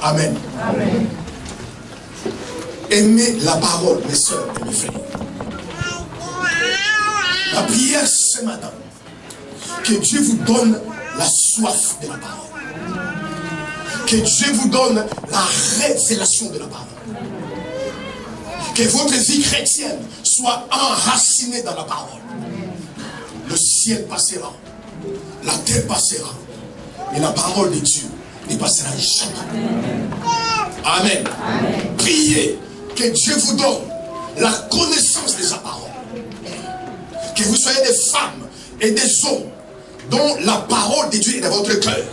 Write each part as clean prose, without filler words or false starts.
Amen. Amen. Aimez la parole, mes soeurs et mes frères. La prière ce matin, que Dieu vous donne la soif de la parole. Que Dieu vous donne la révélation de la parole. Que votre vie chrétienne soit enracinée dans la parole. Le ciel passera, la terre passera, mais la parole de Dieu ne passera jamais. Amen. Amen. Priez que Dieu vous donne la connaissance de sa parole. Que vous soyez des femmes et des hommes dont la parole de Dieu est dans votre cœur.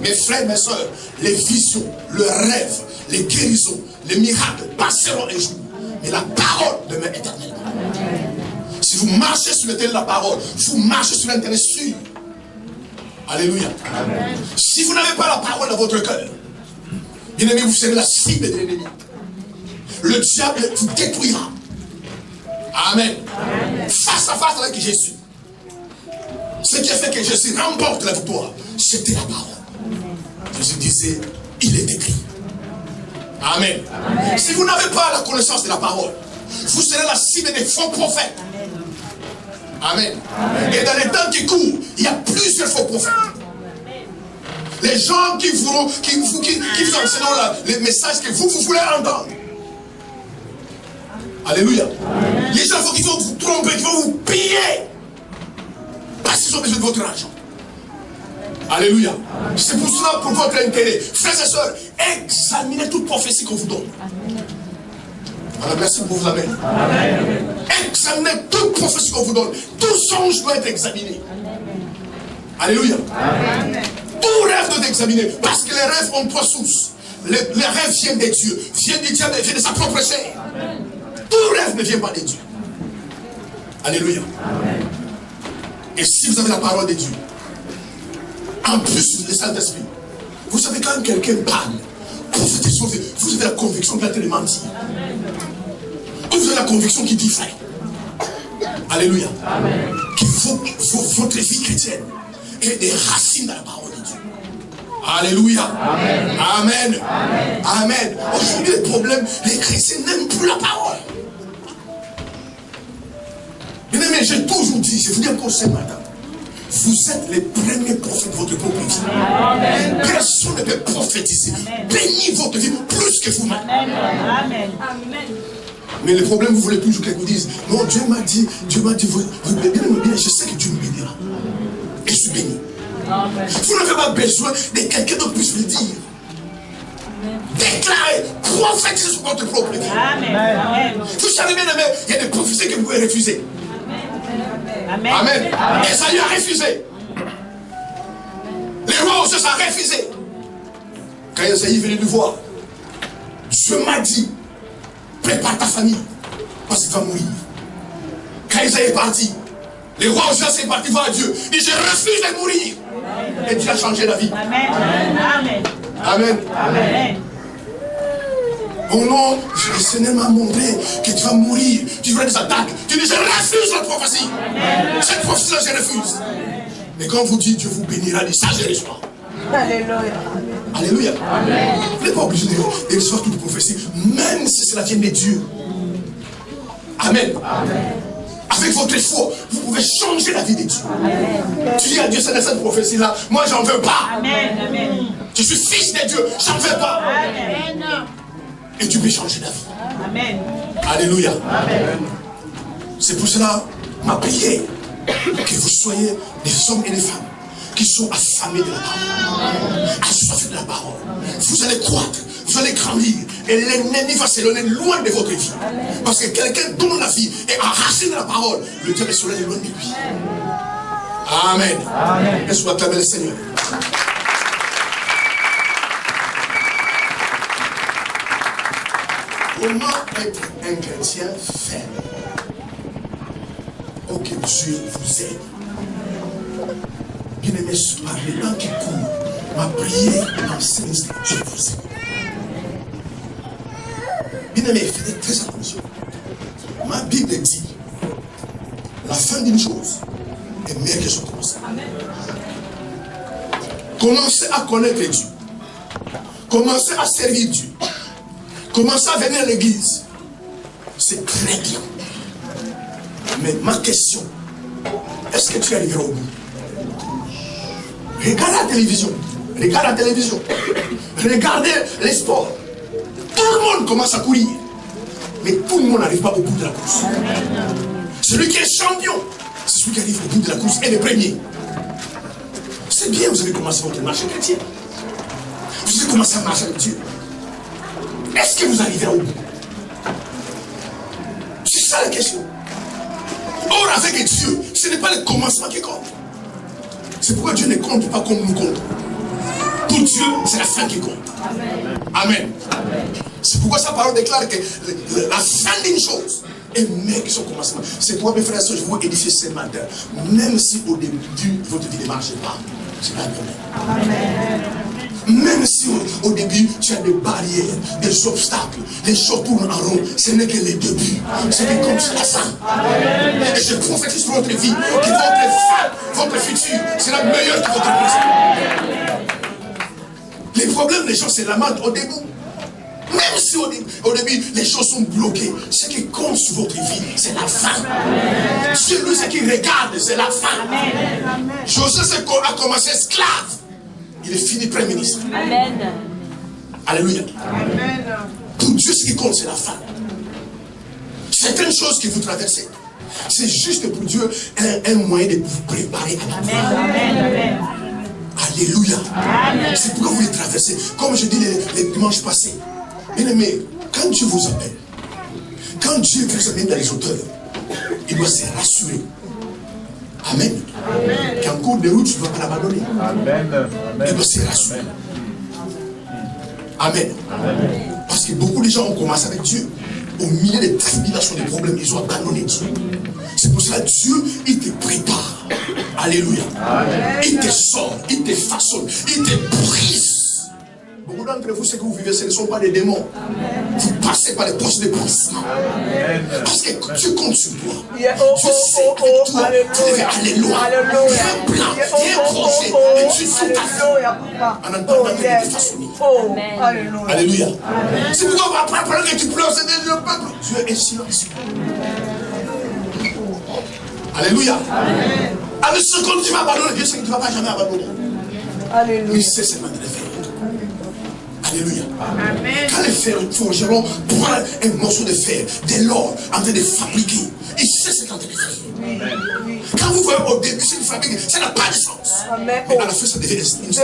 Mes frères, mes soeurs, les visions, le rêve, les guérisons, les miracles passeront un jour. Mais la parole demeure éternellement. Si vous marchez sur le terrain de la parole, vous marchez sur un terrain sûr. Alléluia. Amen. Si vous n'avez pas la parole dans votre cœur, bien aimé, vous serez la cible de l'ennemi. Le diable vous détruira. Amen. Amen. Face à face avec Jésus. Ce qui a fait que Jésus remporte la victoire, c'était la parole. Jésus disait, il est écrit. Amen. Amen. Si vous n'avez pas la connaissance de la parole, vous serez la cible des faux prophètes. Amen. Amen. Et dans les temps qui courent, il y a plusieurs faux prophètes. Les gens qui vous enseignent les messages que vous voulez entendre. Alléluia. Amen. Les gens qui vont vous tromper, qui vont vous piller. Parce qu'ils ont besoin de votre argent. Alléluia. C'est pour cela, pour votre intérêt. Frères et sœurs, examinez toute prophétie qu'on vous donne. Alors, merci pour vous amener. Examinez toute prophétie qu'on vous donne. Tout songe doit être examiné. Alléluia. Amen. Tout rêve doit être examiné. Parce que les rêves ont trois sources. Les rêves viennent de Dieu. Viennent du diable, viennent de sa propre chair. Tout rêve ne vient pas de Dieu. Alléluia. Amen. Et si vous avez la parole de Dieu, en plus du Saint-Esprit, vous savez quand quelqu'un parle, vous avez la conviction qu'il a été menti. Vous avez la conviction qu'il dit vrai. Alléluia. Amen. Que votre vie chrétienne ait des racines dans la parole de Dieu. Alléluia. Amen. Amen. Amen. Amen. Aujourd'hui, le problème, les chrétiens n'aiment plus la parole. Bien aimé, j'ai toujours dit, je vous dis encore ce matin, vous êtes les premiers prophètes de votre propre vie. Amen. Personne ne peut prophétiser. Bénis votre vie plus que vous-même. Amen. Amen. Mais le problème, vous voulez toujours qu'ils vous disent, non, Dieu m'a dit, bien, je sais que Dieu me bénira. Et je suis béni. Amen. Vous n'avez pas besoin de quelqu'un d'autre puisse le dire. Déclarez, prophétisez sur votre propre vie. Amen. Vous savez bien, il y a des prophéties que vous pouvez refuser. Amen. Amen. Amen. Esaïe a refusé. Les rois aussi ont refusé. Quand Esaïe venait nous voir, Dieu m'a dit, prépare ta famille, parce qu'il va mourir. Quand Esaïe est parti, les rois aussi sont partis voir Dieu. Il dit, je refuse de mourir. Et Dieu a changé la vie. Amen. Amen. Amen. Amen. Oh non, le Seigneur m'a montré que tu vas mourir, tu feras des attaques. Tu dis, je refuse la prophétie. Amen. Cette prophétie-là, je refuse. Mais quand vous dites, Dieu vous bénira, dit ça, je reçois. Alléluia. Alléluia. Amen. Vous n'êtes pas obligé de recevoir toute prophétie, même si cela vient de Dieu. Amen. Amen. Avec votre foi, vous pouvez changer la vie de Dieu. Amen. Tu dis à Dieu, c'est dans cette prophétie-là, moi, j'en veux pas. Amen. Amen. Je suis fils de Dieu, j'en veux pas. Amen. Et tu peux changer la vie. Amen. Alléluia. Amen. C'est pour cela, ma prière, que vous soyez des hommes et des femmes qui sont affamés de la parole, assoiffés de la parole. Vous allez croître, vous allez grandir, et l'ennemi va s'éloigner loin de votre vie. Parce que quelqu'un dont la vie est enraciné de la parole, le diable est s'éloigné loin de lui. Amen. Amen. Laisse-moi acclamer le Seigneur. Comment être un chrétien ferme? Oh, que Dieu vous aide. Bien aimé, par le temps qui court, ma prière enseigne que Dieu vous aide. Bien aimé, faites très attention. Ma Bible dit, la fin d'une chose est meilleure que son commencement. Commencez à connaître Dieu. Commencez à servir Dieu. Commencez à venir à l'église. C'est très bien. Mais ma question, est-ce que tu arriveras au bout? Regarde la télévision. Regarde la télévision. Regardez les sports. Tout le monde commence à courir. Mais tout le monde n'arrive pas au bout de la course. Celui qui est champion, c'est celui qui arrive au bout de la course et le premier. C'est bien, vous avez commencé votre marche chrétien. Vous avez commencé à marcher avec Dieu. Est-ce que vous arriverez au bout? C'est ça la question. Or, avec Dieu, ce n'est pas le commencement qui compte. C'est pourquoi Dieu ne compte pas comme nous comptons. Pour Dieu, c'est la fin qui compte. Amen. Amen. C'est pourquoi sa parole déclare que la fin d'une chose est meilleure que son commencement. C'est pourquoi mes frères et sœurs, je vous édifie ce matin. Même si au début, votre vie ne marche pas, c'est pas un problème. Amen. Même si au début, tu as des barrières, des obstacles, les choses tournent en rond, ce n'est que le début. C'est que comme c'est la fin. Amen. Et je prophétise sur votre vie que votre fin, votre futur sera meilleur que votre présent. Les problèmes des gens se lamentent au début. Même si au début, les choses sont bloquées, ce qui compte sur votre vie, c'est la fin. Celui qui regarde, c'est la fin. Joseph a commencé esclave. Il est fini Premier ministre. Amen. Alléluia. Amen. Pour Dieu, ce qui compte, c'est la fin. Certaines choses que vous traversez, c'est juste pour Dieu un moyen de vous préparer à la fin. Amen. Alléluia. C'est pourquoi vous les traversez. Comme je dis les dimanches passés. Bien aimé, quand Dieu vous appelle, quand Dieu vous amène dans les hauteurs, il doit se rassurer. Amen. Qu'en cours de route, tu ne vas pas l'abandonner. Il doit se rassurer. Amen. Parce que beaucoup de gens ont commencé avec Dieu. Au milieu des tribulations, des problèmes, ils ont abandonné Dieu. C'est pour cela que Dieu, il te prépare. Alléluia. Il te sort, il te façonne, il te brise. Beaucoup d'entre vous, ce que vous vivez, ce ne sont pas des démons. Vous passez par les postes de pansement. Parce que Dieu compte sur toi. Dieu sait que toi, tu devais aller loin. Il y a un plan, il y a un projet. Et Dieu fait ta vie en entendant que tu te façonnes. Alléluia. C'est pourquoi pendant que tu pleures, c'est Dieu peuple. Dieu est silencieux. Alléluia. Avec ce que tu vas abandonner, Dieu sait que tu ne vas pas jamais abandonner. Alléluia. Il sait seulement de le faire. Alléluia. Amen. Quand les forgerons prennent un morceau de fer, de l'or, en train de fabriquer, il sait ce qu'il est en train de faire. Amen. Quand vous voyez au début, c'est une fabrique, ça n'a pas de sens. Amen. Mais à la fin, ça devient une structure.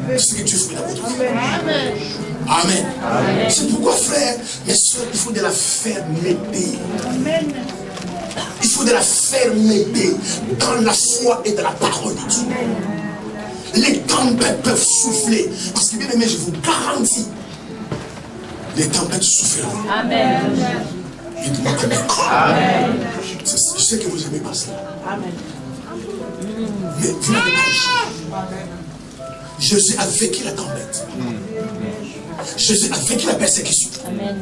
C'est ce que Dieu fait dans votre vie. Amen. Amen. Amen. C'est pourquoi, frères, mes soeurs, il faut de la fermeté. Amen. Il faut de la fermeté dans la foi et dans la parole de Dieu. Les tempêtes peuvent souffler. Parce que bien aimé, je vous garantis, les tempêtes souffleront. Amen. Dites-moi Amen. Amen. Je sais que vous aimez pas cela. Amen. Mais vous n'avez pas le choix. Jésus a vécu la tempête. Jésus a vécu la persécution. Amen.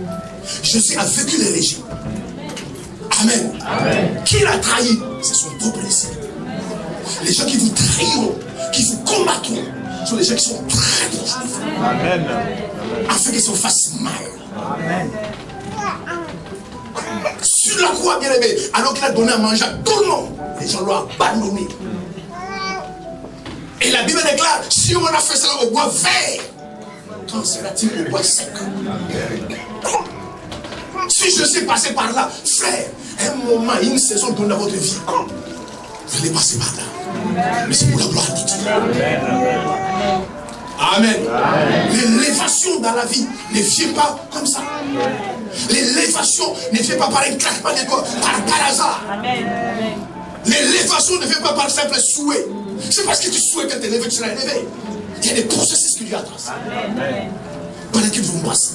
Jésus a vécu les régimes. Amen. Amen. Qui l'a trahi? C'est son propre disciple. Les gens qui vous trahiront, qui vous combattront, sont les gens qui sont très proches de vous. Amen. Afin qu'ils se fassent mal. Amen. Sur la croix, bien aimé, alors qu'il a donné à manger à tout le monde, les gens l'ont abandonné. Et la Bible déclare, si on a fait cela au bois vert, quand sera-t-il au bois sec? Si je suis passé par là, frère, un moment, une saison dans votre vie, vous allez passer par là. Mais c'est pour la gloire de Dieu. Amen. L'élévation dans la vie ne vient pas comme ça. L'élévation ne vient pas par un claquement de doigts, par hasard. L'élévation ne vient pas par simple souhait. C'est parce que tu souhaites être élevé que tu seras élevé. Il y a des processus que Dieu a tracés. Pendant que vous passez.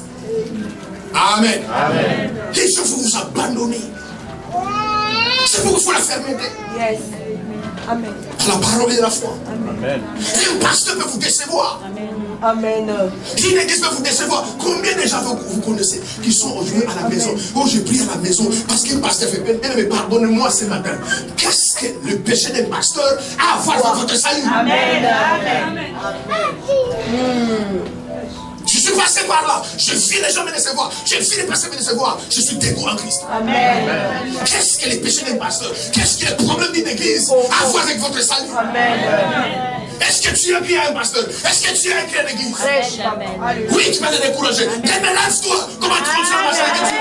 Amen. Amen. Les gens vont vous abandonner. C'est pourquoi il faut la fermeté. Yes. Amen. La parole et la foi. Amen. Un pasteur peut vous décevoir. Amen. Amen. Une église peut vous décevoir. Combien de gens vous connaissez qui sont aujourd'hui à la maison? Oh, je prie à la maison parce qu'un pasteur fait peine. Mais pardonnez-moi ce matin. Qu'est-ce que le péché d'un pasteur a à voir avec votre salut? Amen. Amen. Amen. par là. Je vis les gens me décevoir. Je vis les pasteurs me décevoir. Je suis dégoût en Christ. Amen. Qu'est-ce que les péchés des pasteurs? Qu'est-ce que les problèmes d'une église à voir avec votre salut? Amen. Est-ce que tu es bien un pasteur? Est-ce que tu es un chrétien d'église? Oui, tu vas te décourager. Mais lâche-toi. Comment tu continues à marcher avec Dieu?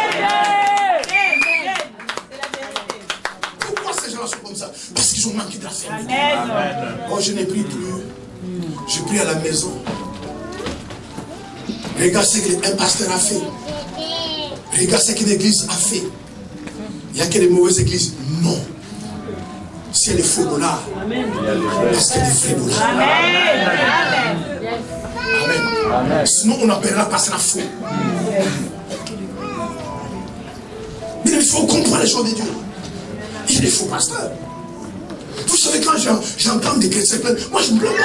Pourquoi ces gens-là sont comme ça? Parce qu'ils ont manqué de la fermeté. Oh, je n'ai pris plus. Je prie à la maison. Regarde ce qu'un pasteur a fait. Regarde ce qu'une église a fait. Il n'y a que des mauvaises églises. Non. Si elle est faux dollars, parce qu'elle est vraie dollars. Amen. Sinon, on appellera passer la faux. Mais il faut comprendre les choses de Dieu. Il y a des faux pasteurs. Vous savez, quand j'entends des chrétiens, moi je ne me plains pas.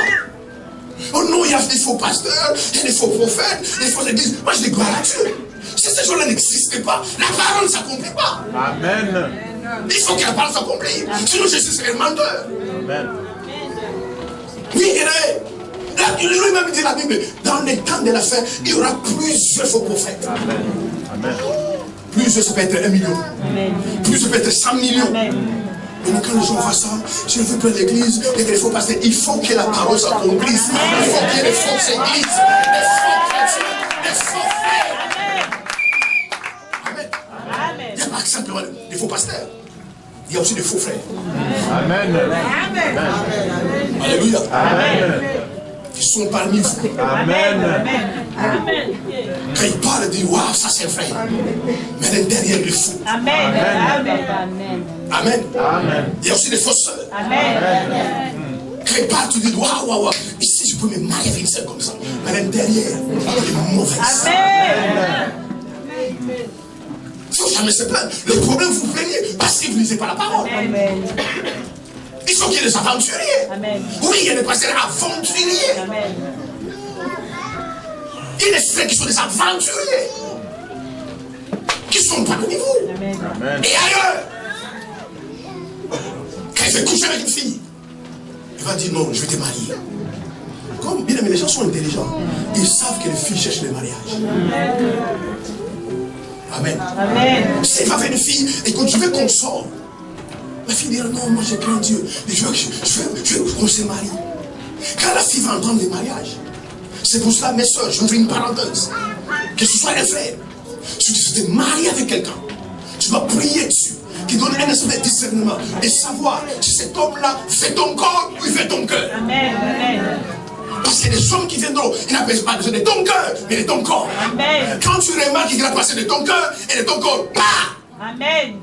Oh non, il y a des faux pasteurs, il y a des faux prophètes, des fausses églises. Moi je dis gloire à Dieu. Si ces gens-là n'existaient pas, la parole ne s'accomplit pas. Amen. Il faut que la parole s'accomplisse. Sinon Jésus serait un menteur. Amen. Oui, lui-même dit la Bible, dans les temps de la fin, il y aura plusieurs faux prophètes. Amen. Amen. Plusieurs, ça peut être 1 million. Amen. Plusieurs, ça peut être 100 millions. Amen. Mais quand les gens voient ça, je veux prendre l'église, et qu'il faut passer, il faut que la parole s'accomplisse. Il faut qu'il y ait des fausses églises, des faux chrétiens, des faux frères. Amen. Amen. Il n'y a pas simplement des faux pasteurs. Il y a aussi des faux frères. Amen. Amen. Alléluia. Amen. Qui sont parmi vous. Amen. Amen. Quand ils parlent, ils disent waouh, ça c'est vrai. Mais à l'intérieur, il est fou. Amen. Amen. Amen. Amen. Il y a aussi des fausses sœurs. Amen. Quand ils parlent, tu dis waouh. Ici, je peux me marier avec une sœur comme ça. Mais à l'intérieur, elle est mauvaise. Amen. Il ne faut jamais se plaindre. Le problème, vous vous plaignez parce que vous ne lisez pas la parole. Amen. Il faut qu'il y ait des aventuriers. Amen. Oui, il y a des pasteurs aventuriers. Amen. Il y a des frères qui sont des aventuriers. Qui sont parmi vous. Amen. Et ailleurs. Quand il veut coucher avec une fille, il va dire non, je vais te marier. Comme bien aimé, les gens sont intelligents. Ils savent que les filles cherchent le mariage. Amen. Amen. S'il va vers une fille, écoute, je veux qu'on sorte. La fille dira non, moi j'ai craint Dieu. Je veux qu'on se marie. Quand la fille va entendre le mariage, c'est pour cela, mes soeurs, j'ouvre une parenthèse. Que ce soit un frère, si tu te maries avec quelqu'un, tu dois prier dessus, qui donne un esprit de discernement et savoir si cet homme-là fait ton corps ou il fait ton cœur. Amen. Amen. Parce que les hommes qui viendront, ils n'appellent pas besoin de ton cœur, mais de ton corps. Amen. Quand tu remarques qu'il a passé de ton cœur et de ton corps, bah! Amen.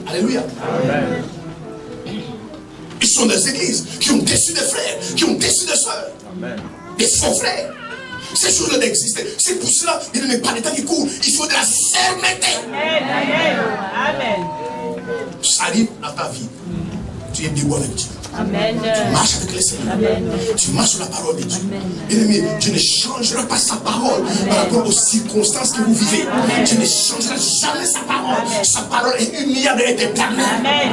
Alléluia. Amen. Ils sont des églises qui ont déçu des frères, qui ont déçu des soeurs. Amen. Des faux frères. Ces choses-là n'existent. C'est pour cela qu'il ne met pas les temps qui courent. Il faut de la fermeté. Amen. Amen. Ça arrive à ta vie. Tu es dégoûté avec Dieu. Amen. Tu marches avec le Seigneur. Amen. Tu marches sur la parole de Dieu. Bien-aimé, Dieu ne changera pas sa parole par rapport aux circonstances que vous vivez. Amen. Dieu ne changera jamais sa parole. Amen. Sa parole est humiliable et éternelle. Amen.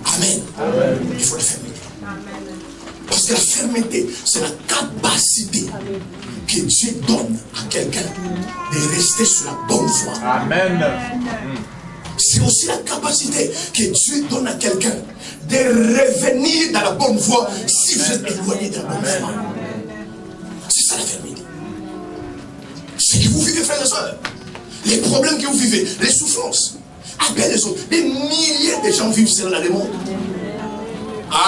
Amen. Amen. Il faut la fermeté. Parce que la fermeté, c'est la capacité que Dieu donne à quelqu'un de rester sur la bonne voie. Amen. C'est aussi la capacité que Dieu donne à quelqu'un de revenir dans la bonne voie si vous êtes éloigné de la bonne voie. C'est ça la fermeté. Ce que vous vivez, frères et sœurs, les problèmes que vous vivez, les souffrances, appelez les autres. Des milliers de gens vivent cela dans le monde.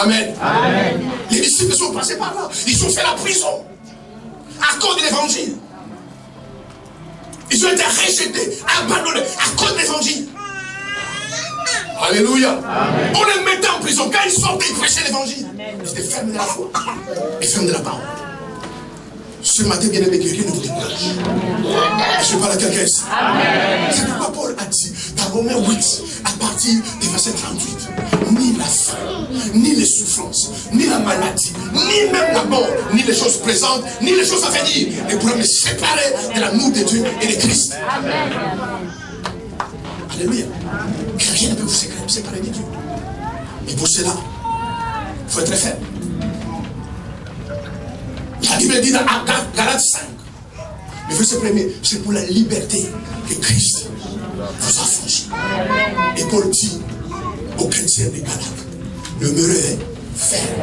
Amen. Amen. Les disciples sont passés par là. Ils ont fait la prison à cause de l'évangile. Ils ont été rejetés, abandonnés à cause de l'évangile. Alléluia. Amen. On les mettait en prison. Quand ils sortaient, ils prêchaient l'évangile. Ils étaient fermes de la foi et fermes de la parole. Ce matin, bien aimé, que rien ne vous décourage. Je parle à quelqu'un ici. C'est pourquoi Paul a dit dans Romains 8, à partir du verset 38, ni la faim, ni les souffrances, ni la maladie, ni même la mort, ni les choses présentes, ni les choses à venir ne pourront me séparer de l'amour de Dieu et de Christ. Amen. Alléluia. Rien ne peut vous séparer de Dieu. Et pour cela, il faut être ferme. La Bible dit dans Galates 5, Le verset premier, c'est pour la liberté que Christ vous a franchi. Et Paul dit aux chrétiens des Galates, demeurez fermes.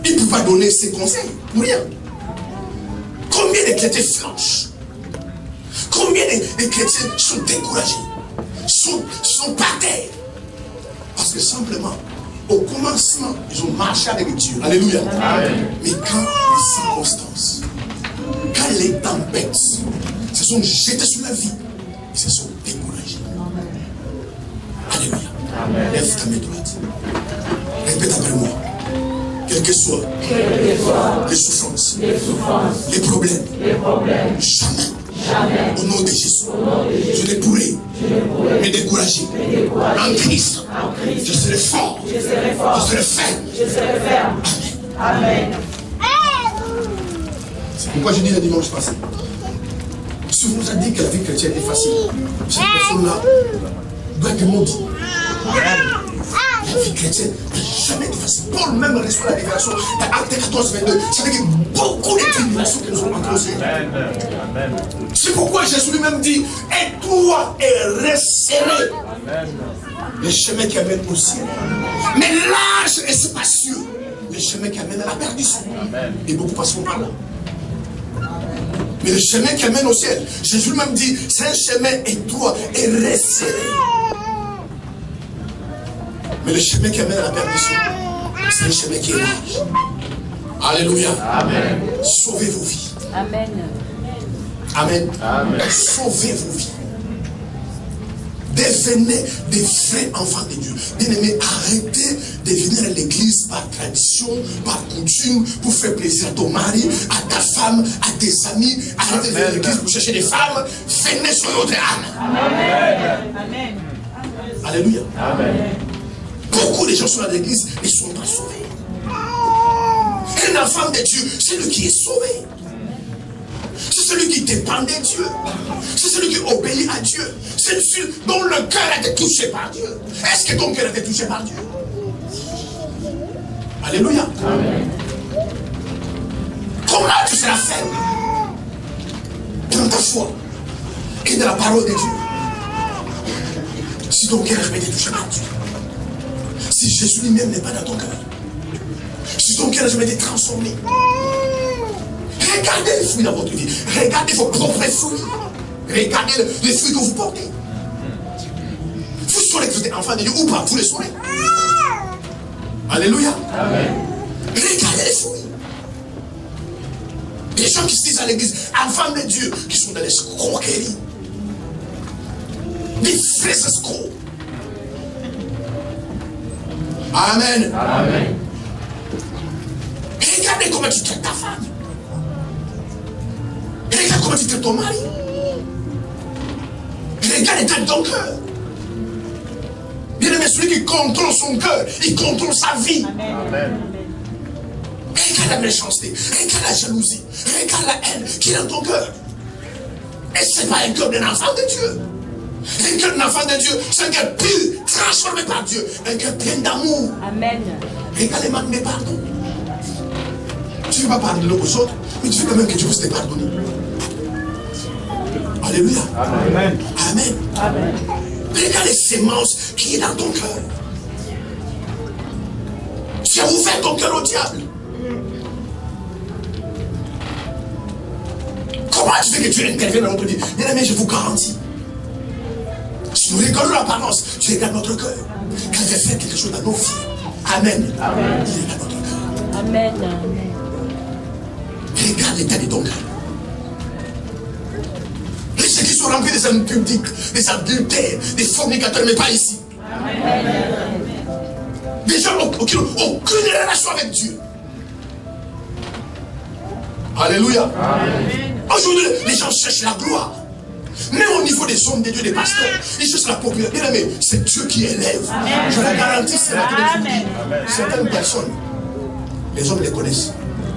Il ne peut pas donner ses conseils pour rien. Combien de chrétiens flanchent? Combien de chrétiens sont découragés? Sont par terre? Parce que simplement, au commencement, ils ont marché avec Dieu. Alléluia. Amen. Mais quand les circonstances, quand les tempêtes se sont jetées sur la vie, ils se sont découragés. Alléluia. Amen. Lève ta main droite. Répète après moi. Quelles que soient les souffrances, les problèmes, jamais, au nom de Jésus, je ne pourrai me décourager. En Christ, je serai fort, je serai ferme. Amen. C'est pourquoi je dis le dimanche passé, si on nous a dit que la vie chrétienne est facile, cette personne-là doit être maudite. La vie chrétienne n'est jamais facile. Paul même reçoit la révélation dans Actes 14, 22. C'est-à-dire qu'il y a beaucoup de tribulations qui nous ont entrosées. C'est pourquoi Jésus lui-même dit, aide-toi et resserrez les chemins qui amènent au ciel. Mais large et spacieux, les chemins qui amènent à la perdition. Et beaucoup passeront par là. Mais le chemin qui amène au ciel, Jésus lui-même dit, c'est un chemin étroit et resserré. Mais le chemin qui amène à la perdition, c'est un chemin qui est large. Alléluia. Amen. Sauvez vos vies. Amen. Amen. Amen. Sauvez vos vies. Devenez des vrais enfants de Dieu. Bien-aimés, arrêtez de venir à l'église par tradition, par coutume, pour faire plaisir à ton mari, à ta femme, à tes amis. Arrêtez de venir à l'église pour chercher des femmes. Venez sur votre âme. Amen. Amen. Alléluia. Amen. Beaucoup de gens sont à l'église et ne sont pas sauvés. Un enfant de Dieu, c'est lui qui est sauvé. C'est celui qui dépend de Dieu. C'est celui qui obéit à Dieu. C'est celui dont le cœur a été touché par Dieu. Est-ce que ton cœur a été touché par Dieu? Alléluia. Amen. Comment tu seras ferme dans ta foi et dans la parole de Dieu si ton cœur a jamais été touché par Dieu? Si Jésus lui-même n'est pas dans ton cœur, si ton cœur n'a jamais été transformé, regardez les fruits dans votre vie, regardez vos propres fruits, regardez les fruits que vous portez. Vous saurez que vous êtes enfant de Dieu ou pas, vous les saurez. Alléluia. Amen. Regardez les fruits. Des gens qui se disent à l'église, enfants de Dieu, qui sont dans l'escroquerie, des vrais escrocs. Amen. Amen. Regardez comment tu traites ta femme. Regarde comment tu traites ton mari. Regarde l'état de ton cœur. Bien aimé, celui qui contrôle son cœur, il contrôle sa vie. Amen. Regarde la méchanceté, regarde la jalousie, regarde la haine qui est dans ton cœur. Et ce n'est pas un cœur d'un enfant de Dieu. Un cœur d'un enfant de Dieu, c'est un cœur pur, transformé par Dieu. Un cœur plein d'amour. Amen. Regarde les manques de pardon. Tu ne veux pas pardonner aux autres, mais tu veux quand même que Dieu puisse te pardonner. Alléluia. Amen. Amen. Amen. Regarde les semences qui est dans ton cœur. Tu as ouvert ton cœur au diable. Comment tu veux que Dieu intervienne dans notre vie? Bien aimé, je vous garantis. Si nous regardons l'apparence, tu regardes notre cœur. Quand il fait quelque chose dans nos vies. Amen. Amen. Il regarde notre cœur. Amen. Regarde l'état de ton cœur. Et ceux qui sont remplis des hommes publics, des adultères, des fornicateurs, mais pas ici. Amen. Des gens qui n'ont aucune relation avec Dieu. Alléluia. Amen. Aujourd'hui, les gens cherchent la gloire. Même au niveau des hommes de Dieu, des pasteurs, ils cherchent la popularité. Mais c'est Dieu qui élève. Amen. Je la garantis, c'est la Amen. Certaines personnes, les hommes les connaissent,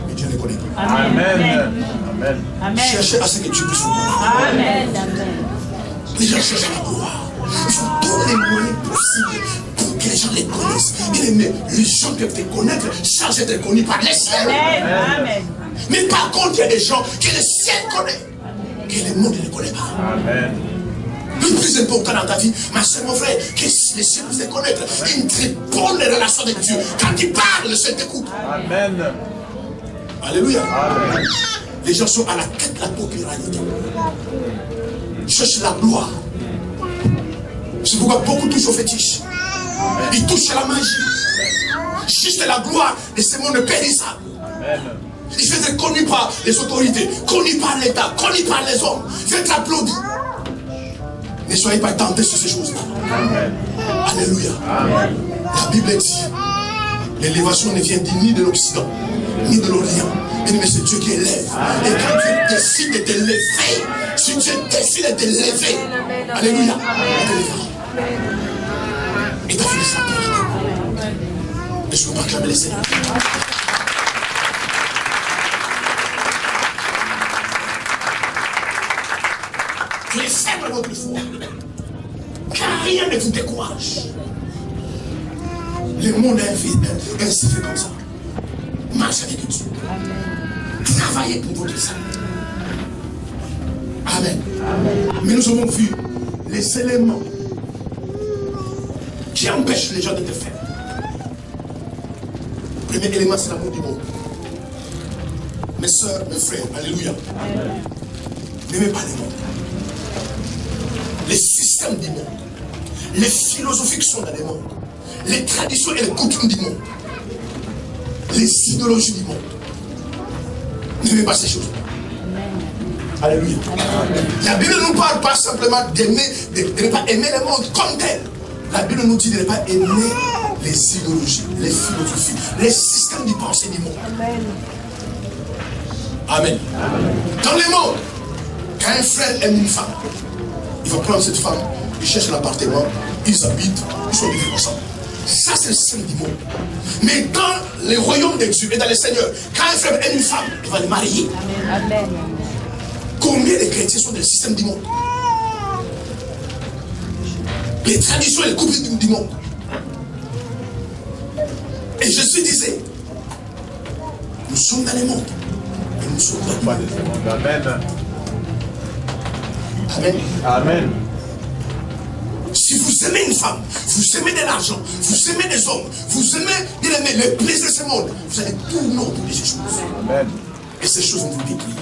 mais Dieu les connaît pas. Amen. Amen. Amen. Cherchez à ce que Dieu puisse vous connaître. Amen. Les gens cherchent la gloire. Il faut tous les moyens possibles pour que les gens les connaissent. Mais les gens peuvent te connaître sans être connus par les cieux. Amen. Mais par contre, il y a des gens que le ciel connaît, que le monde ne connaît pas. Amen. Le plus important dans ta vie, ma soeur, mon frère, que le ciel puisse te connaître. Une très bonne relation avec Dieu. Quand il parle, le ciel t'écoute. Amen. Alléluia. Amen. Les gens sont à la quête de la popularité. Ils cherchent la gloire. C'est pourquoi beaucoup touchent au fétiche. Ils touchent à la magie. Ils cherchent la gloire de ce monde périssable. Amen. Il veut être connu par les autorités, connu par l'État, connu par les hommes. Il veut être applaudi. Ne soyez pas tentés sur ces choses-là. Alléluia. Amen. La Bible dit, l'élévation ne vient ni de l'Occident, ni de l'Orient. Mais c'est Dieu qui élève. Et quand Dieu décide de t'élever, si Dieu décide de t'élever, alléluia, il t'élèvera. Et ta vie ne sera pas. Et je ne peux pas clamer les Seigneurs. Tu es faible dans votre foi. Car rien ne vous décourage. Le monde est ainsi fait comme ça. Marche avec Dieu. Travaillez pour votre salut. Amen. Mais nous avons vu les éléments qui empêchent les gens de te faire. Le premier élément, c'est l'amour du monde. Mes soeurs, mes frères, alléluia. N'aimez pas le monde. Les systèmes du monde, les philosophies qui sont dans le monde, les traditions et les coutumes du monde, les idéologies du monde. N'aimez pas ces choses. Alléluia. La Bible ne nous parle pas simplement d'aimer, de ne pas aimer le monde comme tel. La Bible nous dit de ne pas aimer les idéologies, les philosophies, les systèmes de pensée du monde. Amen. Dans le monde, quand un frère aime une femme, il va prendre cette femme, il cherche un appartement, ils habitent, ils sont vivants ensemble. Ça, c'est le système du monde. Mais dans le royaume de Dieu et dans le Seigneur, quand un frère aime une femme, il va les marier. Amen. Combien de chrétiens sont dans le système du monde? Les traditions et les couples du monde. Et Jésus disait, nous sommes dans le monde, mais nous sommes pas du monde. Amen. Amen. Amen. Si vous aimez une femme, vous aimez de l'argent, vous aimez des hommes, vous aimez, bien aimé, le plaisir de ce monde, vous allez tourner autour de ces choses. Amen. Et ces choses vont vous détruire.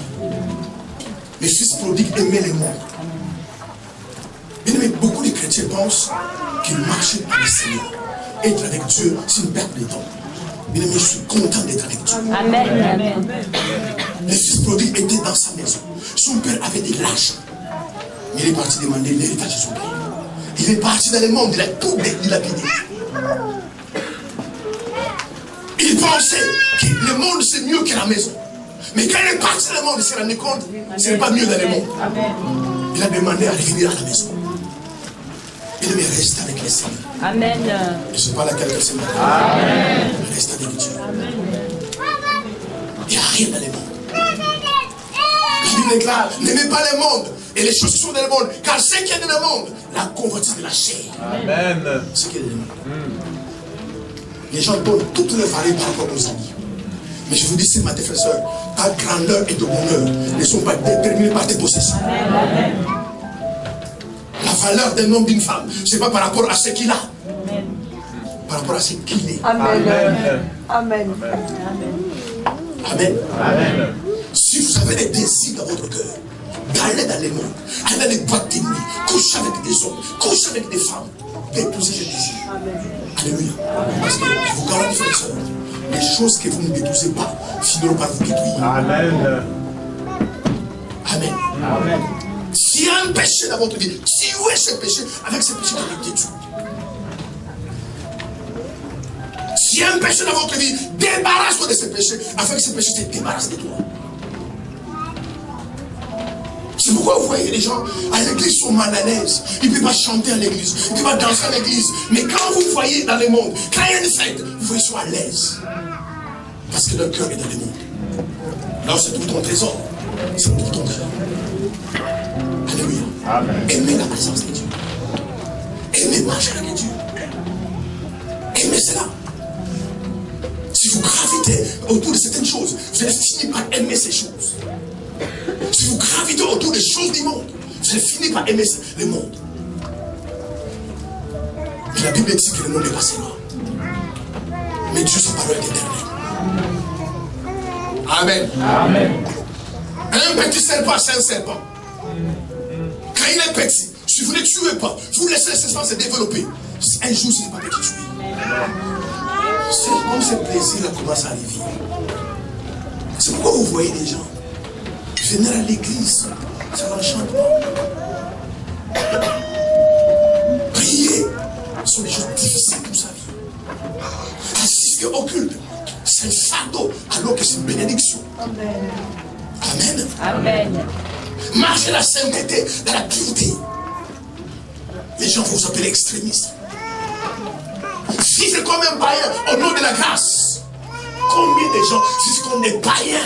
Les fils prodigues aimaient le monde. Bien aimé, beaucoup de chrétiens pensent qu'ils marchent avec le Seigneur. Être avec Dieu, c'est une perte de temps. Bien aimé, je suis content d'être avec Dieu. Amen. Amen. Les fils prodigues étaient dans sa maison. Son père avait de l'argent. Mais il est parti demander l'héritage de son père. Il est parti dans le monde, il a tout dilapidé. Il pensait que le monde c'est mieux que la maison. Mais quand il est parti dans le monde, il s'est rendu compte que ce n'est pas mieux dans le monde. Il a demandé à revenir à la maison. Il devait rester avec les Seigneurs. Amen. Je ne sais pas laquelle que c'est maintenant. Amen. Reste avec Dieu. Il n'y a rien dans le monde. La Bible déclare, n'aimez pas le monde et les choses qui sont dans le monde, car ce qui est dans le monde, la convoitise de la chair. Amen. Ce qui est dans le monde. Les gens donnent toute leur valeur par rapport aux amis. Mais je vous dis, c'est ma frères et sœurs, ta grandeur et ton bonheur ne sont pas déterminés par tes possessions. La valeur d'un homme, d'une femme, ce n'est pas par rapport à ce qu'il a, par rapport à ce qu'il est. Amen. Amen. Amen. Amen. Si vous avez des désirs dans votre cœur, allez dans les mondes, allez dans les boîtes de nuit, couchez avec des hommes, couchez avec des femmes, déposez ces désirs. Alléluia. Parce que je vous garantis, frères et sœurs, les choses que vous ne déposez pas finiront par vous détruire. Amen. Amen. Amen. S'il y a un péché dans votre vie, tuez ce péché avec ce péché connecté Dieu. S'il y a un péché dans votre vie, débarrasse-toi de ce péché afin que ce péché te débarrasse de toi. C'est pourquoi vous voyez les gens à l'église sont mal à l'aise. Ils ne peuvent pas chanter à l'église, ils ne peuvent pas danser à l'église. Mais quand vous voyez dans le monde, quand il y a une fête, vous voyez qu'ils sont à l'aise. Parce que leur cœur est dans le monde. Là où c'est tout ton trésor, c'est tout ton cœur. Alléluia. Amen. Aimez la présence de Dieu. Aimez marcher avec Dieu. Aimez cela. Si vous gravitez autour de certaines choses, vous allez finir par aimer ces choses, si vous gravitez autour des choses du monde, vous allez finir par aimer le monde. Mais la Bible dit que le monde est passera. Mais Dieu, sa parole est éternelle. Amen. Amen. Un petit serpent, c'est un serpent. Quand il est petit, si vous ne le tuez pas, vous laissez le serpent se développer. Un jour, ce n'est pas petit tué. C'est comme ce plaisir-là commence à arriver. C'est pourquoi vous voyez des gens venir à l'église, c'est l'enchantement. Prier, ce sont des choses difficiles pour sa vie. Assister au culte, c'est un fardeau, alors que c'est une bénédiction. Amen. Amen. Amen. Marcher la sainteté, dans la pureté. Les gens vont s'appeler extrémistes. Vivre comme un païen au nom de la grâce. Combien de gens disent qu'on est païen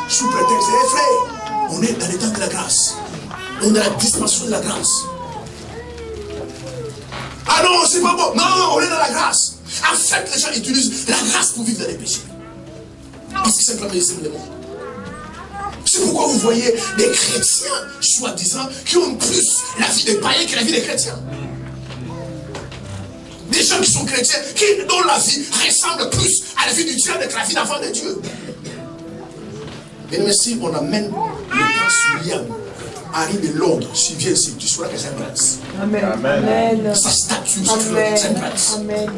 sous prétexte, frère, on est dans l'état de la grâce. On est dans la dispensation de la grâce. Ah non, c'est pas bon. Non, on est dans la grâce. En fait, les gens utilisent la grâce pour vivre dans les péchés. Parce que simplement ils aiment le monde. C'est pourquoi vous voyez des chrétiens, soi-disant, qui ont plus la vie des païens que la vie des chrétiens. Des gens qui sont chrétiens, dont la vie ressemble plus à la vie du diable que la vie d'enfant de Dieu. Mais si on amène le prince William, Harry de Londres, s'il vient ici, tu sauras que c'est un prince. Amen. Amen. Sa statue, c'est un prince. Amen.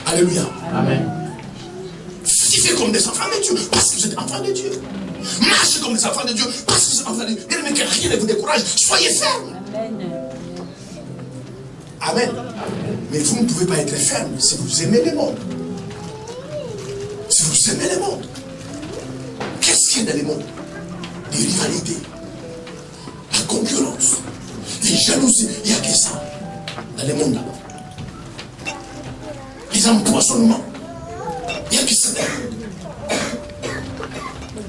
Alléluia. Amen. Vivez comme des enfants de Dieu, parce que vous êtes enfants de Dieu. Marchez comme des enfants de Dieu, parce que vous êtes enfants de Dieu. Et que rien ne vous décourage, soyez fermes. Amen. Mais vous ne pouvez pas être ferme si vous aimez le monde. Si vous aimez le monde. Qu'est-ce qu'il y a dans le monde? Des rivalités, la concurrence, les jalousies. Il n'y a que ça dans le monde là-bas. Les empoisonnements. Il n'y a que ça dans le monde.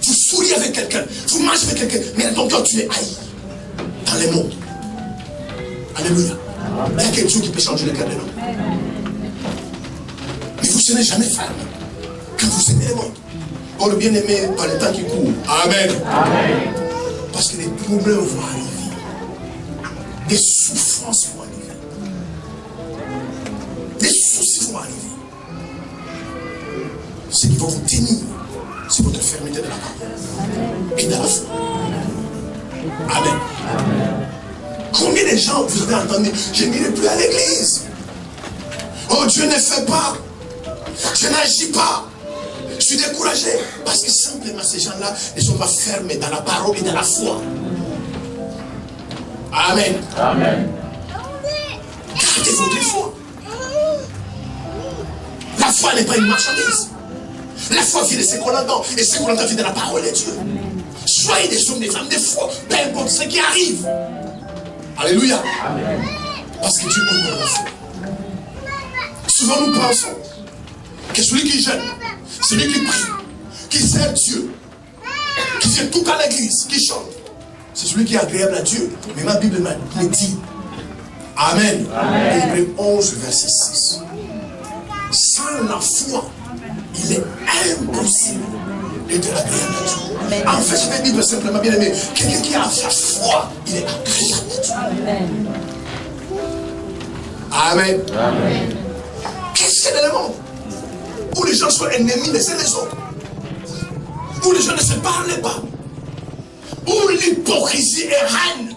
Vous souriez avec quelqu'un, vous mangez avec quelqu'un, mais dans ton cœur tu es haï. Dans le monde. Alléluia. Il y a quelque chose qui peut changer le cœur de l'homme. Mais vous ne serez jamais ferme quand vous aimez le monde. Oh, le bien-aimé par le temps qui court. Amen. Amen. Parce que les problèmes vont arriver. Des souffrances vont arriver. Des soucis vont arriver. Ce qui va vous tenir, c'est votre fermeté de la parole et de la foi. Amen. Amen. Combien de gens vous avez entendu, je n'irai plus à l'église. Oh, Dieu ne fait pas. Je n'agis pas. Je suis découragé. Parce que simplement ces gens-là ne sont pas fermés dans la parole et dans la foi. Amen. Amen. Gardez votre foi. La foi n'est pas une marchandise. La foi vient de ce qu'on entend. Et ce qu'on entend vient de la parole de Dieu. Soyez des hommes, des femmes de foi. Peu importe ce qui arrive. Alléluia. Amen. Parce que Dieu honore la foi. Souvent nous pensons que celui qui jeûne, celui qui prie, qui sert Dieu, qui vient tout à l'église, qui chante, c'est celui qui est agréable à Dieu. Mais ma Bible me dit, Amen. Hébreux 11, verset 6. Sans la foi, il est impossible d'être agréable à Dieu. En fait, je vais dire simplement, bien aimé, quelqu'un qui a la foi, il est agréable à Dieu. Amen. Amen. Qu'est-ce qu'il y a dans le monde où les gens sont ennemis les uns les autres, où les gens ne se parlent pas, où l'hypocrisie est reine?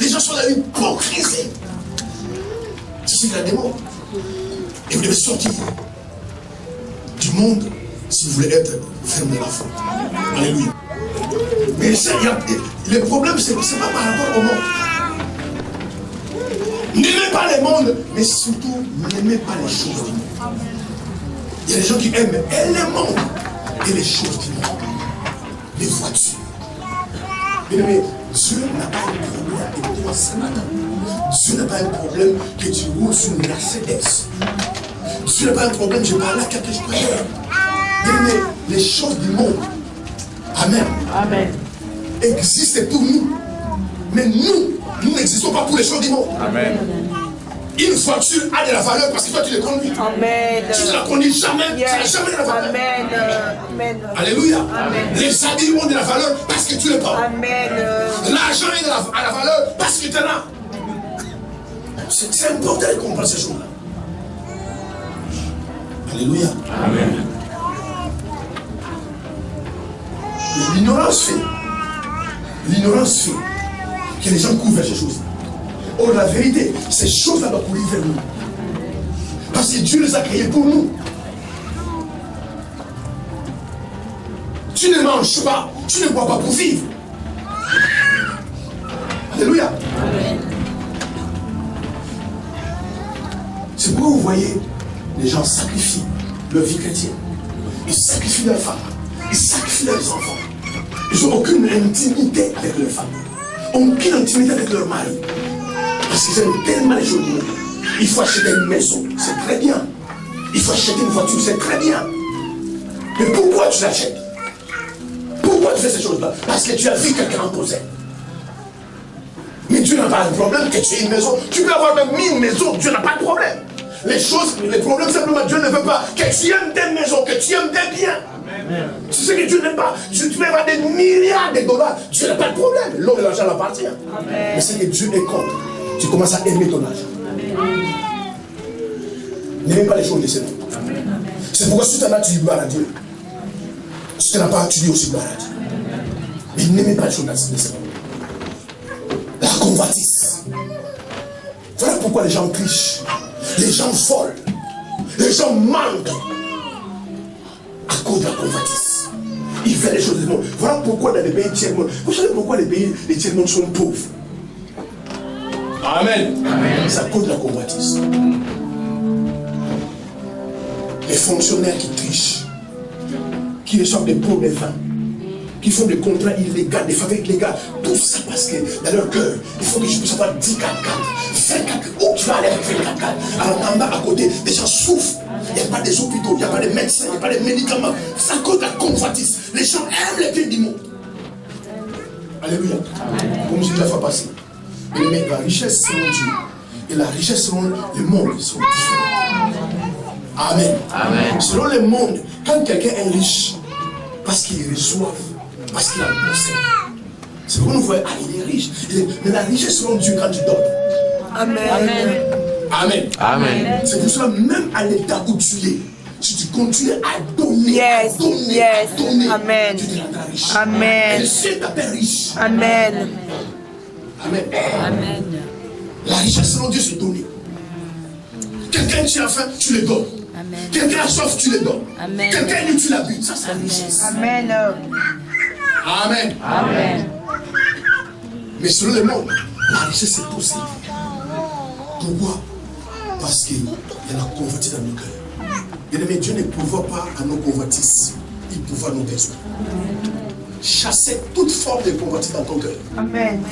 Les gens sont dans l'hypocrisie. C'est ce qu'il y a dans le monde. Et vous devez sortir du monde si vous voulez être ferme de la foi. Alléluia. Mais le problème, c'est pas par rapport au monde. N'aimez pas le monde, mais surtout, n'aimez pas les choses du monde. Il y a des gens qui aiment le monde et les choses du monde. Les voitures. Mais Dieu n'a pas un problème avec toi ce matin. Dieu n'a pas un problème que tu roules sur une Mercedes. Dieu n'a pas un problème, je parle à quelqu'un que je connais. Mais les choses du monde, Amen, Amen, existent pour nous. Mais nous n'existons pas pour les choses du monde. Amen. Une voiture a de la valeur parce que toi tu les conduis. Amen. Si tu ne la conduis jamais, Yes. ça n'a jamais de la valeur. Amen. Amen. Alléluia. Amen. Les habits ont de la valeur parce que tu les portes. Amen. L'argent a de la valeur parce que tu en as. C'est important de comprendre ces choses-là. Alléluia. Amen. L'ignorance fait que les gens courent vers ces choses. Or, la vérité, ces choses-là doivent courir vers nous. Parce que Dieu les a créés pour nous. Tu ne manges pas, tu ne bois pas pour vivre. Alléluia. C'est pourquoi vous voyez, les gens sacrifient leur vie chrétienne. Ils sacrifient leurs femmes. Ils sacrifient leurs enfants. Ils n'ont aucune intimité avec leurs femmes. Aucune intimité avec leur mari. Parce qu'ils aiment tellement les choses du monde. Il faut acheter une maison, c'est très bien. Il faut acheter une voiture, c'est très bien. Mais pourquoi tu l'achètes? Pourquoi tu fais ces choses-là? Parce que tu as vu quelqu'un en possède. Mais Dieu n'a pas de problème que tu aies une maison. Tu peux avoir même 1000 maisons, Dieu n'a pas de problème. Les problèmes simplement, Dieu ne veut pas que tu aimes tes maisons, que tu aimes tes biens. Amen. Tu sais que Dieu n'aime pas. Tu peux avoir des milliards de dollars. Dieu n'a pas de problème. L'or et l'argent l'appartient. Mais c'est que Dieu est contre. Tu commences à aimer ton argent. N'aimez pas les choses de ce monde. C'est pourquoi si tu en as, tu dis gloire à Dieu. Si tu n'en as pas, tu dis aussi gloire à Dieu. Mais n'aimez pas les choses de ce monde. La convoitise. Voilà pourquoi les gens trichent. Les gens volent. Les gens mentent. À cause de la convoitise. Ils veulent les choses du monde. Voilà pourquoi dans les pays tiers-monde. Vous savez pourquoi les pays tiers-monde sont pauvres? Amen. C'est à cause de la convoitise. Les fonctionnaires qui trichent, qui reçoivent des pots de vin, qui font des contrats illégaux, des faveurs illégales, tout ça parce que dans leur cœur, il faut que je puisse avoir 10 4x4, 24 4, où tu vas aller avec 24 4. Alors en bas à côté, des gens souffrent. Il n'y a pas des hôpitaux, il n'y a pas de médecins, il n'y a pas de médicaments. C'est à cause de la convoitise. Les gens aiment les biens du monde. Alléluia. Comme j'ai déjà fait passer. Mais la richesse selon Dieu et la richesse selon le monde sont différentes. Amen. Amen. Selon le monde, quand quelqu'un est riche, parce qu'il reçoit, parce qu'il a possède, c'est comme on voit, ah, il est riche. Mais la richesse selon Dieu, quand tu donnes. Amen. Amen. Amen. C'est pour cela, même à l'état où tu es, si tu continues à donner, Yes. à donner, Yes. à donner, Amen. tu te rendras riche. Amen. Et le ciel t'appelle riche. Amen. Amen. Amen. La richesse selon Dieu, c'est donner. Quelqu'un qui a faim, tu le donnes. Amen. Quelqu'un a soif, tu le donnes. Amen. Quelqu'un est nu, tu l'habites. Ça, c'est la richesse. Amen. Amen. Amen. Mais selon le monde, la richesse c'est possible. Pourquoi? Parce qu'il y a la convoitise dans nos cœurs. Bien-aimé, Dieu ne pourvoit pas à nos convoitises. Il pourvoit à nos besoins. Chasser toute forme de convoitise dans ton cœur. Amen.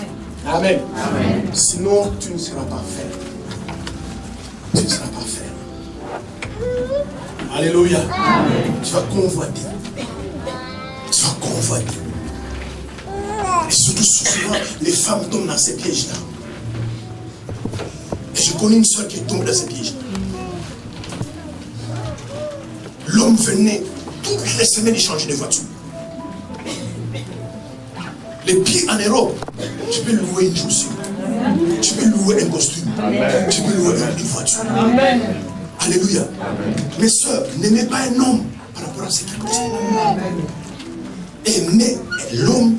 Amen. Amen. Sinon, tu ne seras pas ferme. Tu ne seras pas ferme. Alléluia. Amen. Tu vas convoiter. Tu vas convoiter. Et surtout, souvent, les femmes tombent dans ces pièges-là. Et je connais une soeur qui est tombée dans ces pièges-là. L'homme venait toutes les semaines, il changeait de voiture. Les pieds en Europe, tu peux louer une chaussure. Tu peux louer un costume. Amen. Tu peux louer une voiture. Amen. Alléluia. Amen. Mes soeurs, n'aimez pas un homme par rapport à ce qu'il possède. Aimez l'homme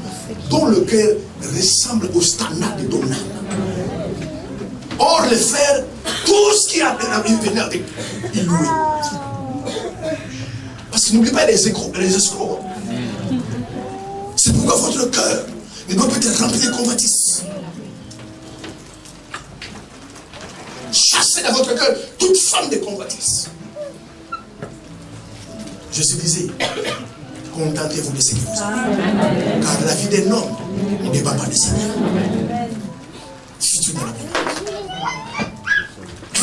dont le cœur ressemble au standard de ton âme. Or, les frères, tout ce qui a venu avec, il louait. Parce que n'oubliez pas les escrocs. C'est pourquoi votre cœur ne doit pas être rempli de convoitises. Chassez dans votre cœur toute forme de convoitise. Jésus disait, contentez-vous de ce que vous avez. Car la vie d'un homme ne dépend pas de ses biens. Si tu n'as pas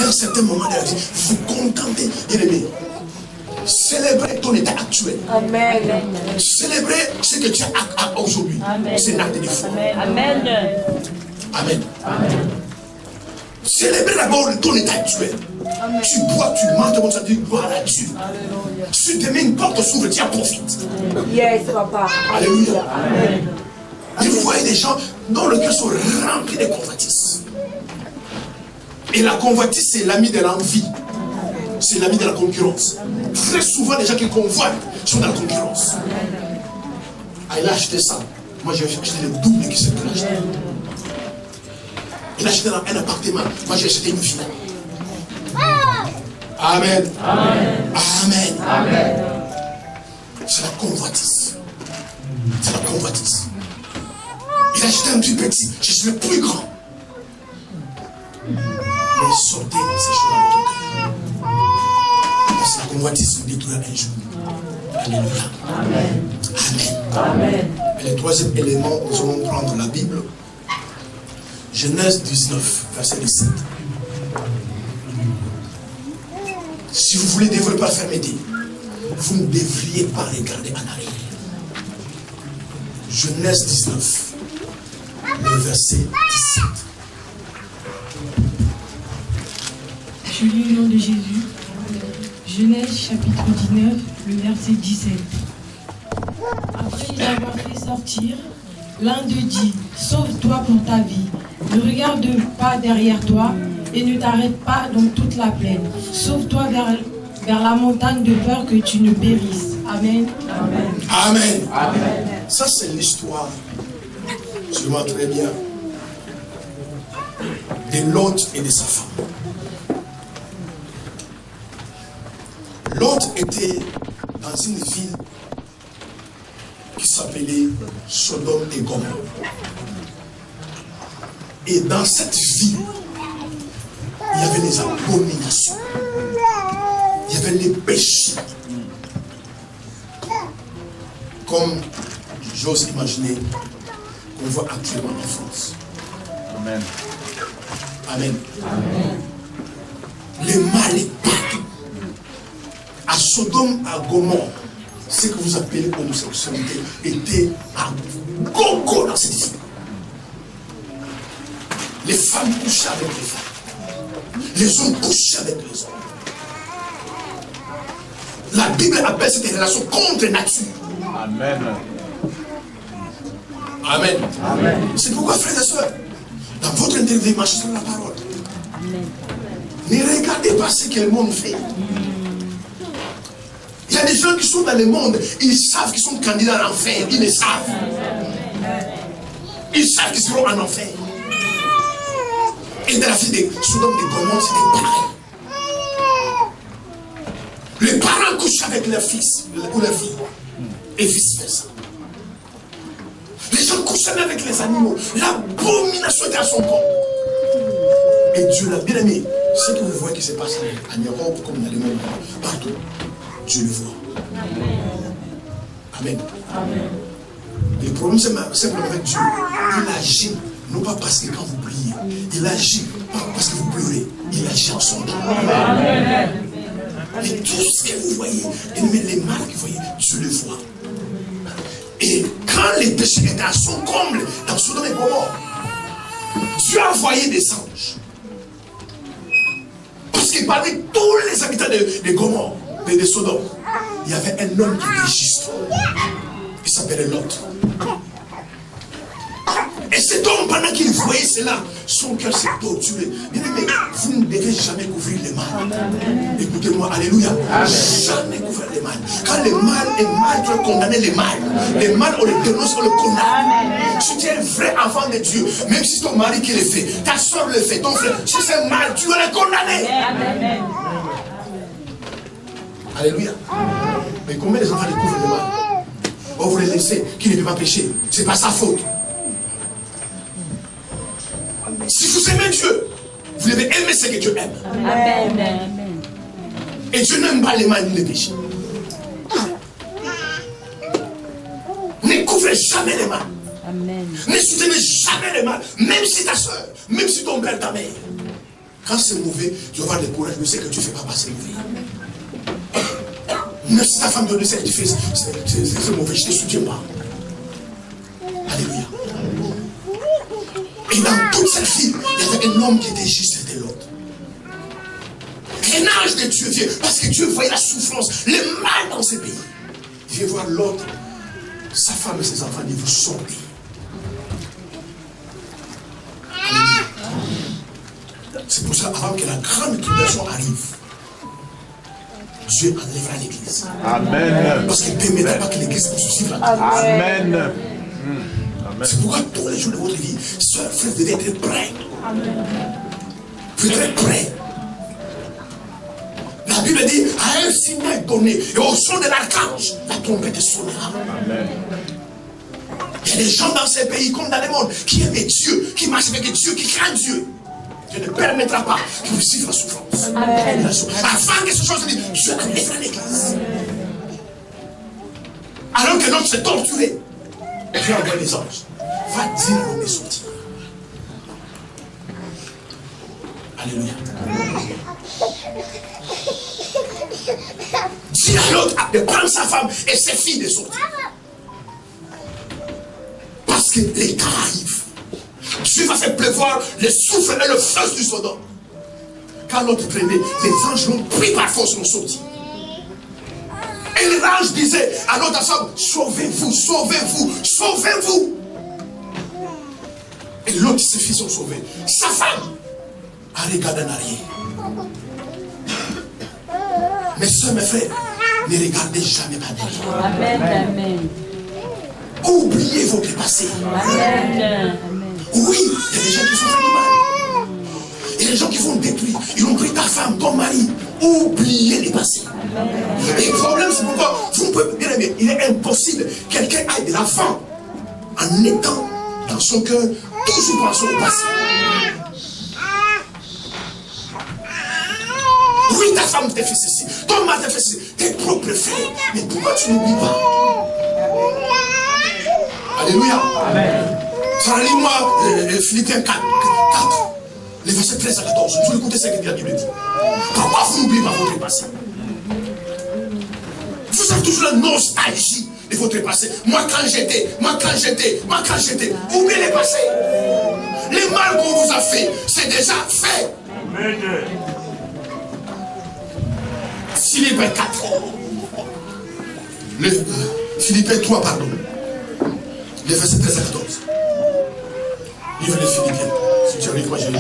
à un certain moment de la vie, vous contentez, bien-aimé. Célébrer ton état actuel. Amen. Célébrer ce que tu as aujourd'hui. C'est un acte de foi. Amen. Amen. Amen. Célébrer d'abord ton état actuel. Tu bois, tu manges, tu vas dire gloire à Dieu. Si demain une porte s'ouvre, tu en profites. Yes, papa. Alléluia. Et vous voyez des gens dont le cœur sont remplis de convoitises. Et la convoitise, c'est l'ami de l'envie. C'est l'ami de la concurrence. Très souvent, les gens qui convoitent sont dans la concurrence. Ah, il a acheté ça. Moi, j'ai acheté le double qui s'est acheté. Il a acheté un appartement. Moi, j'ai acheté une villa. Amen. Amen. Amen. Amen. C'est la convoitise. C'est la convoitise. Il a acheté un plus petit. Je suis le plus grand. Mais sortez de ces choses avec le cœur. Parce que la convoitise vous détruira un jour. Alléluia. Amen. Amen. Amen. Et le troisième élément, nous allons prendre la Bible. Genèse 19, verset 17. Si vous voulez développer la fermeté, vous ne devriez pas regarder en arrière. Genèse 19, le verset 17. Je lis au nom de Jésus. Genèse chapitre 19, le verset 17. Après les avoir fait sortir, l'un d'eux dit, sauve-toi pour ta vie. Ne regarde pas derrière toi et ne t'arrête pas dans toute la plaine. Sauve-toi vers la montagne de peur que tu ne périsses. Amen. Amen. Amen. Amen. Ça, c'est l'histoire, je vois très bien, de Lot et de sa femme. Lot était dans une ville qui s'appelait Sodome et Gomorrhe. Et dans cette ville, il y avait les abominations. Il y avait les péchés. Comme j'ose imaginer qu'on voit actuellement en France. Amen. Amen. Amen. Le mal est partout. À Sodome, à Gomorrhe, ce que vous appelez homosexualité était à gogo dans cette ville. Les femmes couchaient avec les femmes. Les hommes couchaient avec les hommes. La Bible appelle cette relation contre nature. Amen. Amen. Amen. C'est pourquoi, frères et sœurs, dans votre interview, marchez sur la parole. Amen. Ne regardez pas ce que le monde fait. Il y a des gens qui sont dans le monde, ils savent qu'ils sont candidats à l'enfer. Ils le savent. Ils savent qu'ils seront en enfer. Et dans la vie de Sodome et Gomorrhe, c'était pareil. Les parents couchent avec leurs fils ou leurs filles. Et vice versa. Les gens couchent avec les animaux. L'abomination était à son corps. Et Dieu l'a bien aimé. Ce que vous voyez qui se passe en Europe, comme dans le monde, partout, Dieu le voit. Amen. Amen. Le problème, c'est simplement avec Dieu. Il agit, non pas parce que quand vous priez, il agit pas parce que vous pleurez, il agit en son temps. Amen. Et tout ce que vous voyez, les mal que vous voyez, Dieu le voit. Et quand les péchés étaient à son comble dans Sodome et Gomorrhe, Dieu a envoyé des anges. Parce que parmi tous les habitants de Gomorrhe, de Sodome, il y avait un homme qui était juste. Il s'appelait Lot. Et cet homme, pendant qu'il voyait cela, son cœur s'est torturé. Bien aimé, vous ne devez jamais couvrir le mal. Écoutez-moi, alléluia. Jamais couvrir le mal. Quand le mal est mal, tu dois condamner le mal. Le mal, on le dénonce, on le condamne. Si tu es un vrai enfant de Dieu, même si c'est ton mari qui le fait, ta soeur le fait, ton frère, si c'est mal, tu dois le condamner. Alléluia. Mais combien les enfants découvrent le mal? Oh, vous les laissez, qui ne peut pas pécher. C'est pas sa faute. Si vous aimez Dieu, vous devez aimer ce que Dieu aime. Amen. Et Dieu n'aime pas les mal ni les péchés. Ne couvrez jamais les mal. Amen. Ne soutenez jamais les mal. Même si ta soeur, même si ton père, ta mère. Quand c'est mauvais, tu vas avoir le courage de ce que tu ne fais pas passer mauvais. Même si ta femme te dit que tu fais c'est mauvais, je ne te soutiens pas. Alléluia. Et dans toute cette ville, il y avait un homme qui était juste. de l'autre. Un ange de Dieu vient, parce que Dieu voyait la souffrance, le mal dans ces pays. Il vient voir l'autre, sa femme et ses enfants, il dit, vous sortez. C'est pour ça, avant que la grande tribulation arrive, Dieu enlèvera l'église. Amen. Parce qu'il ne permettra pas que l'église puisse suivre la terre. Amen. Amen. C'est pourquoi tous les jours de votre vie, soeur, frère, vous devez être prêts. Vous devez être prêts. La Bible dit, à un signal donné, et au son de l'archange, la trompette sonnera. Amen. Il y a des gens dans ces pays comme dans le monde qui aiment Dieu, qui marchent avec Dieu, qui craignent Dieu. Dieu ne permettra pas qu'ils vivent la souffrance. Amen. Avant que ce soit dit, Dieu enlèvera l'église. Alors que l'autre s'est torturé, Dieu envoie les anges. Va dire à l'homme de sortir. Alléluia. Dis à l'autre de prendre sa femme et ses filles de sortir. Parce que l'état arrive. Dieu va faire pleuvoir le souffle et le feu du Sodome. Quand l'autre traînait, les anges l'ont pris par force, l'ont sorti. Et l'ange disait à l'autre femme, sauvez-vous, sauvez-vous, sauvez-vous. Et l'autre, ses filles sont sauvés. Sa femme a regardé en arrière. Mes soeurs, mes frères, ne regardez jamais à derrière. Amen. Amen. Oubliez votre passé. Amen. Oui, il y a des gens qui sont fait du mal. Il y a des gens qui vont détruire. Ils ont pris ta femme, ton mari. Oubliez les passés. Et le problème, c'est pourquoi vous pouvez, bien aimé, il est impossible que quelqu'un aille de l'avant en étant dans son cœur toujours pensant au passé. Oui, ta femme t'a fait ceci, ton mari t'a fait ceci, tes propres frères. Mais pourquoi tu n'oublies pas? Alléluia. Amen. Ça lis-moi Philippiens 4, les versets 13 à 14. Vous écoutez ce que la Bible dit. Pourquoi vous n'oubliez pas votre passé? Vous avez toujours la nostalgie de votre passé. Moi quand j'étais. Oubliez les passés. Les mal qu'on vous a fait, c'est déjà fait. Amen. Philippiens 4. Philippiens 3, pardon. Les versets 13 à 14. Livre de Philippiens. Si tu arrives, moi je lis.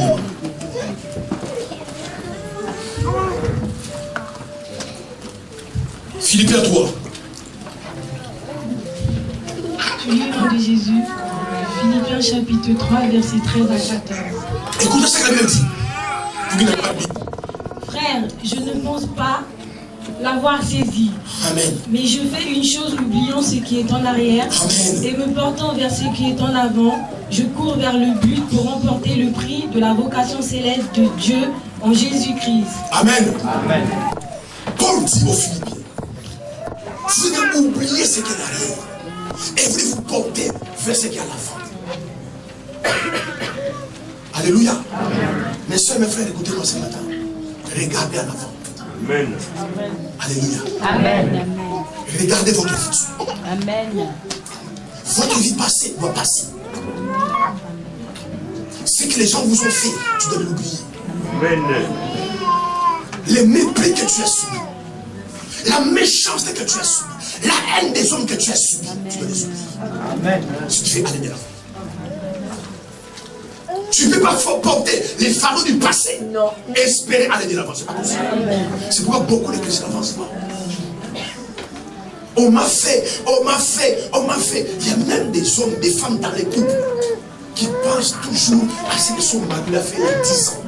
Philippiens 3. Livre de Jésus, Philippiens chapitre 3, verset 13 à 14. Écoutez ce que la Bible dit. Vous qui n'avez pas de Bible. Frère, je ne pense pas l'avoir saisi. Amen. Mais je fais une chose, oubliant ce qui est en arrière. Amen. Et me portant vers ce qui est en avant, je cours vers le but pour remporter le prix de la vocation céleste de Dieu en Jésus-Christ. Amen. Amen. Paul dit aux Philippiens, vous devez oublier ce qui est derrière et vous devez vous porter vers ce qui est à l'avant. Alléluia. Amen. Mes soeurs, mes frères, écoutez-moi ce matin. Regardez en avant. Amen. Alléluia. Amen. Regardez votre futur. Amen. Votre vie passée doit passer. Ce que les gens vous ont fait, tu dois l'oublier. Amen. Les mépris que tu as subis, la méchanceté que tu as subie, la haine des hommes que tu as subie, tu dois les oublier. Amen. Si tu fais aller de l'avant. Tu ne peux pas porter les fardeaux du passé. Non. Espérer aller de l'avant. C'est pas possible. C'est pourquoi beaucoup de chrétiens n'avancent pas. On m'a fait. Il y a même des hommes, des femmes dans les couples qui pensent toujours à ce que son mari a fait il y a 10 ans.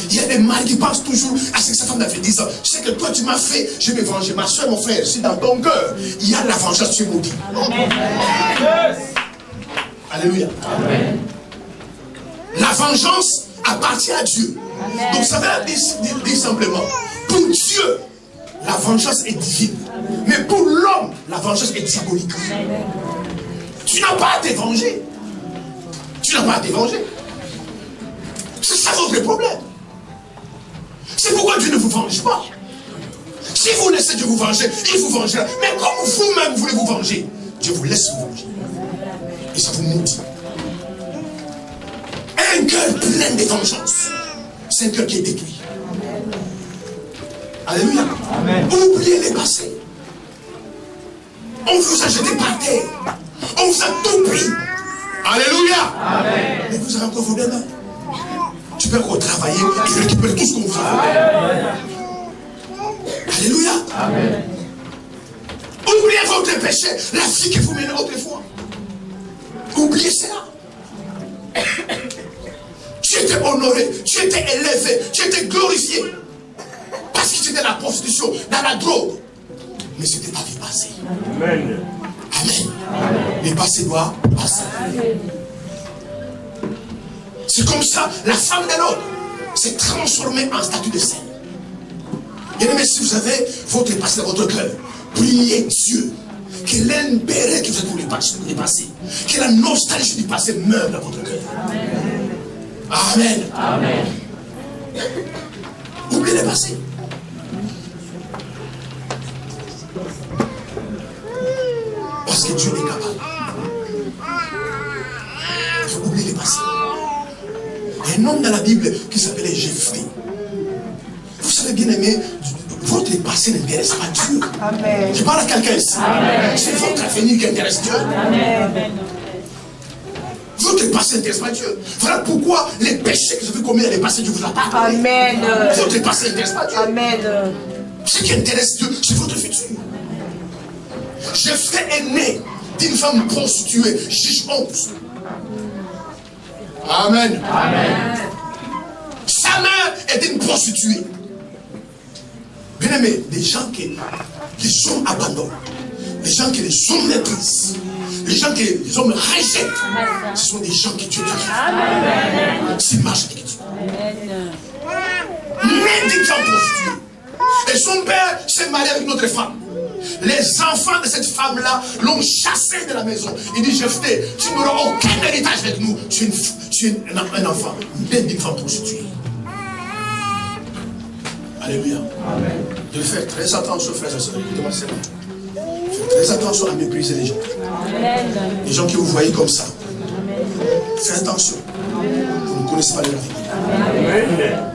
Il y a des maris qui pensent toujours à ce que sa femme a fait 10 ans. Je sais que toi tu m'as fait, je vais venger. Ma soeur, mon frère, si dans ton cœur, il y a de la vengeance, tu es maudit. Amen. Alléluia. Amen. La vengeance appartient à Dieu. Amen. Donc ça veut dire simplement, pour Dieu, la vengeance est divine. Amen. Mais pour l'homme, la vengeance est diabolique. Amen. Tu n'as pas à te venger. Tu n'as pas à te venger. C'est ça votre problème. C'est pourquoi Dieu ne vous venge pas. Si vous laissez Dieu vous venger, il vous vengera. Mais comme vous-même voulez vous venger, Dieu vous laisse vous venger. Et ça vous maudit. Un cœur plein de vengeance, c'est un cœur qui est détruit. Alléluia. Oubliez les passés. On vous a jeté par terre. On vous a tout pris. Alléluia. Amen. Mais vous avez encore vos mains. Tu peux encore travailler et récupérer tout ce qu'on vous a fait. Alléluia. Amen. Oubliez votre péché, la vie que vous menez autrefois. Oubliez cela. Tu étais honoré, tu étais élevé, tu étais glorifié. Parce que tu étais dans la prostitution, dans la drogue. Mais ce n'était pas vie passée. Amen. Amen. Les passés doivent passer. C'est comme ça, la femme de l'autre s'est transformée en statue de sainte. Bien aimé, si vous avez votre passé dans votre cœur, priez Dieu que l'intérêt que vous avez pour les passés, que la nostalgie du passé meure dans votre cœur. Amen. Amen. Oubliez les passés. Parce que Dieu est capable. Il faut oublier les passés. Il y a un homme dans la Bible qui s'appelait Jephthé. Vous savez bien aimé, votre passé n'intéresse pas Dieu. Amen. Je parle à quelqu'un ici. C'est votre avenir qui intéresse Dieu. Amen. Votre passé n'intéresse pas Dieu. Voilà pourquoi les péchés que vous avez commis dans les passés, Dieu vous a pardonné. Amen. Votre passé n'intéresse pas Dieu. Amen. Ce qui intéresse Dieu, c'est votre futur. Jephthé est né d'une femme prostituée, Juge 11. Amen. Amen. Sa mère est une prostituée. Bien aimé, des gens que les hommes abandonnent, les gens que les hommes méprisent, les gens que les hommes rejettent, ce sont des gens qui Dieu délivre. C'est marche avec Dieu. Né d'une femme prostituée. Et son père s'est marié avec une autre femme. Les enfants de cette femme-là l'ont chassé de la maison. Il dit, Jephthé, tu n'auras aucun héritage avec nous. Tu es un enfant, né d'une femme prostituée. Alléluia. Amen. De faire très attention, frères et sœurs. Écoutez-moi, c'est vrai. Faites très attention à mépriser les gens. Amen. Les gens que vous voyez comme ça. Amen. Faites attention. Vous ne connaissez pas leur vie. Amen.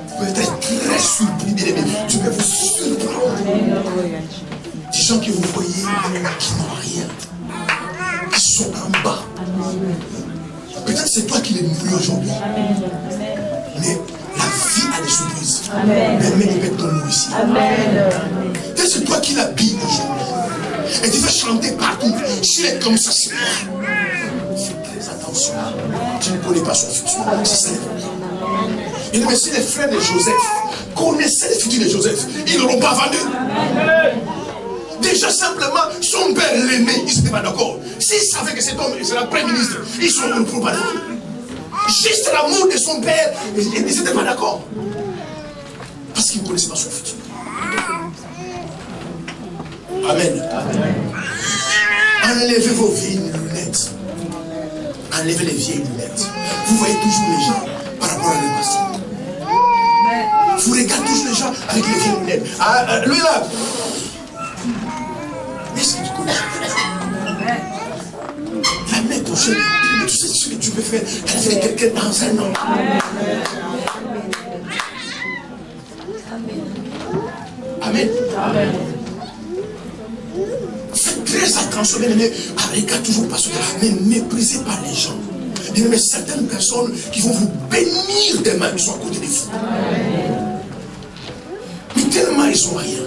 Vous pouvez être très surpris, bien aimé. Tu peux vous surprendre. Des gens que vous voyez qui n'ont rien, qui sont en bas. Peut-être c'est toi qui les nourris aujourd'hui. Mais la vie a des surprises. Permets de mettre ton nom ici. Peut-être c'est toi qui l'habilles aujourd'hui. Et tu fais chanter partout. Si elle est comme ça, c'est moi. Fais très attention. Tu ne connais pas son futur. C'est ça. Et mais si les frères de Joseph connaissaient le futur de Joseph, ils ne l'auront pas vendu. Déjà simplement, son père l'aimait, ils n'étaient pas d'accord. S'ils savaient que cet homme sera le premier ministre, ils sont pour pas d'accord. Juste l'amour de son père, ils n'étaient pas d'accord. Parce qu'ils ne connaissaient pas son futur. Amen. Amen. Enlevez vos vieilles lunettes. Enlevez les vieilles lunettes. Vous voyez toujours les gens par rapport à le passé. Vous regardez toujours les gens avec les vieilles lunettes. Ah, lui là. Est-ce que tu connais l'année prochaine, tu sais ce que tu peux faire avec quelqu'un dans un an. Amen. Amen. Faites très attention, bien aimé, à regarder toujours parce que ne méprisez pas les gens. Bien aimé, certaines personnes qui vont vous bénir demain, ils sont à côté de vous. Mais tellement ils n'ont rien.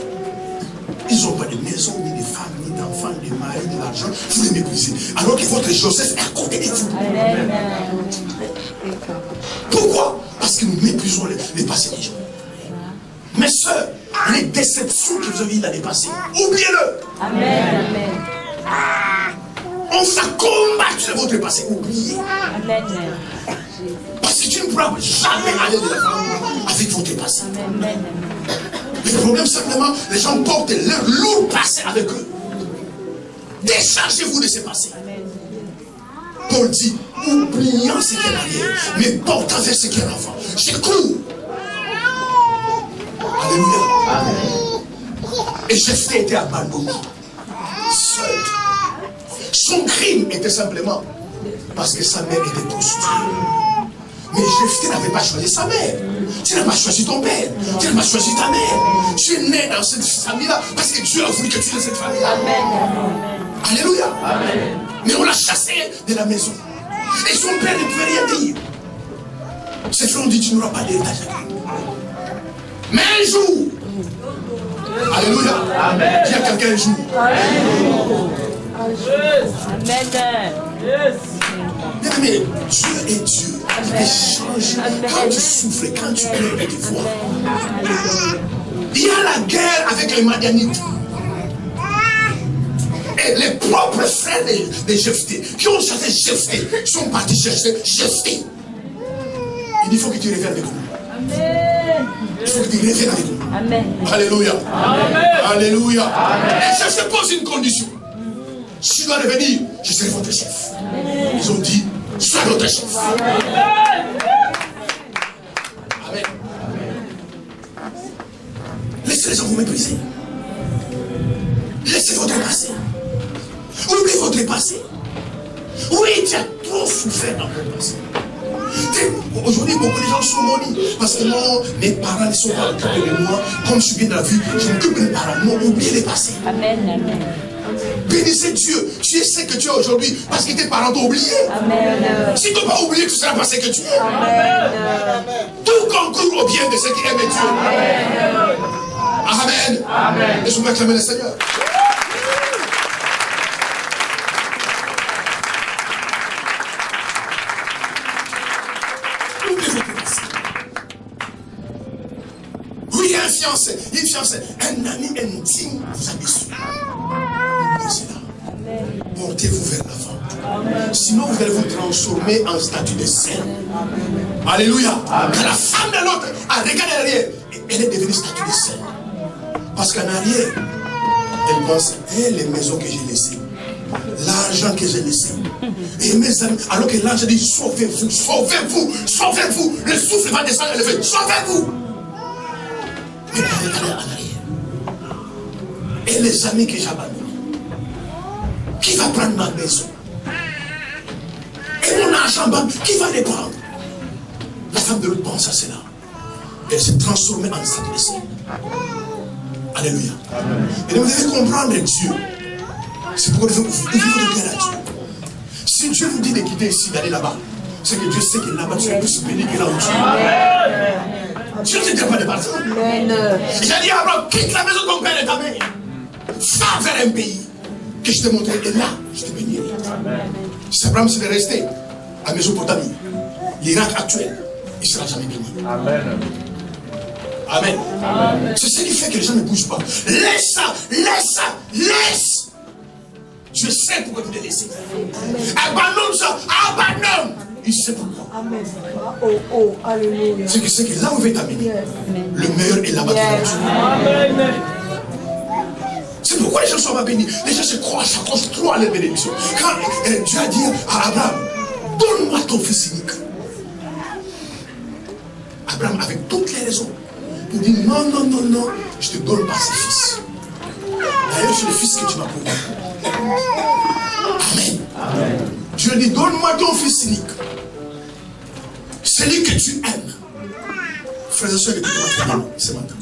Ils n'ont pas de maison, ni de femmes, ni d'enfants, ni de mari, ni d'argent. Vous les méprisez. Alors que votre Joseph est à côté de vous. Pourquoi? Parce que nous méprisons les passés des gens. Mes soeurs, les déceptions que vous avez eues l'année passée, oubliez-le. Amen. On va combattre votre passé. Oubliez. Amen. Parce que tu ne pourras jamais aller de l'avant avec votre passé. Amen. Le problème simplement, les gens portent leur lourd passé avec eux. Déchargez-vous de ces passés. Paul dit, oubliant ce qui est arrière, mais portant vers ce qui est avant. Je cours. Alléluia. Amen. Et Jephthé était abandonné. Seul. Son crime était simplement parce que sa mère était prostituée. Mais Jephthé n'avait pas choisi sa mère. Tu n'as pas choisi ton père. Tu n'as pas choisi ta mère. Tu es né dans cette famille-là parce que Dieu a voulu que tu aies cette famille-là. Alléluia. Amen. Mais on l'a chassé de la maison. Et son père ne pouvait rien dire. Ses frères ont dit, tu n'auras pas d'héritage. Mais un jour, alléluia. Amen. Dis à quelqu'un un jour. Amen. Mais Dieu est Dieu. Il peut changer. Quand tu souffres, quand tu pleures, il te voit. Il y a la guerre avec les Madianites. Et les propres frères de Jephthé, qui ont chassé Jephthé, sont partis chercher Jephthé. Il dit, il faut que tu reviennes avec nous. Amen. Il faut que tu reviennes avec nous. Amen. Alléluia. Amen. Alléluia. Amen. Et Jephthé pose une condition. Si je dois revenir, je serai votre chef. Amen. Ils ont dit, sois notre chef. Amen. Amen. Laissez les gens vous mépriser. Laissez votre passé. Oubliez votre passé. Oui, tu as trop souffert dans ton passé. Aujourd'hui, beaucoup de gens sont maudits parce que non, mes parents ne sont pas occupés de moi. Comme je suis bien dans la vie, je m'occupe de mes parents. Non, oubliez les passés. Amen. Amen. Bénissez Dieu. Tu es ce que tu es aujourd'hui parce que tes parents t'ont oublié. Amen. Si tu n'as pas oublié, tu seras pas ce que tu es. Amen. Tout concourt au bien de ceux qui aiment Dieu. Amen. Amen. Amen. Et je vais acclamer le Seigneur. Oui, un fiancé, une fiancée, un ami intime vous a déçu. C'est là. Portez-vous vers l'avant. Sinon, vous allez vous transformer en statue de sel. Alléluia. Quand la femme de l'autre a regardé derrière, elle est devenue statue de sel. Parce qu'en arrière, elle pense, les maisons que j'ai laissées, l'argent que j'ai laissé. Et mes amis, alors que l'ange dit, sauvez-vous, sauvez-vous, sauvez-vous. Le souffle va descendre et le feu, sauvez-vous. Mais elle a regardé en arrière. Et les amis que j'abandonne, qui va prendre ma maison? Et mon argent, qui va les prendre? La femme de l'autre pense à cela. Elle s'est transformée en statue de sel. Alléluia. Et vous devez comprendre Dieu. C'est pourquoi vous devez ouvrir votre cœur à Dieu. Si Dieu vous dit de quitter ici, d'aller là-bas, c'est que Dieu sait que là-bas tu es plus béni que là où tu es. Dieu ne te dit pas de partir. Il a dit à Abraham, quitte la maison de ton père et ta mère. Va vers un pays que je te montrerai. Et là, je te bénirai. Si Abraham s'est resté à Mésopotamie, l'Irak actuel, il ne sera jamais béni. Amen. Amen. Amen. C'est ce qui fait que les gens ne bougent pas. Laisse ça, laisse ça, laisse. Dieu sait pourquoi tu l'as laissé. Abandonne ça, abandonne. Il sait pourquoi. Amen. Alléluia. C'est que là où il va t'amener, le meilleur est là-bas. Amen. C'est pourquoi les gens ne sont pas bénis. Les gens se croient, s'accrochent trop à leur bénédiction. Quand Dieu a dit à Abraham, donne-moi ton fils unique. Abraham, avec toutes les raisons, il dit non, non, non, non, je ne te donne pas ce fils. D'ailleurs, c'est le fils que tu m'as promis. Amen. Amen. Dieu dit, donne-moi ton fils unique. Celui que tu aimes. Frères et sœurs, écoutez-moi ce matin.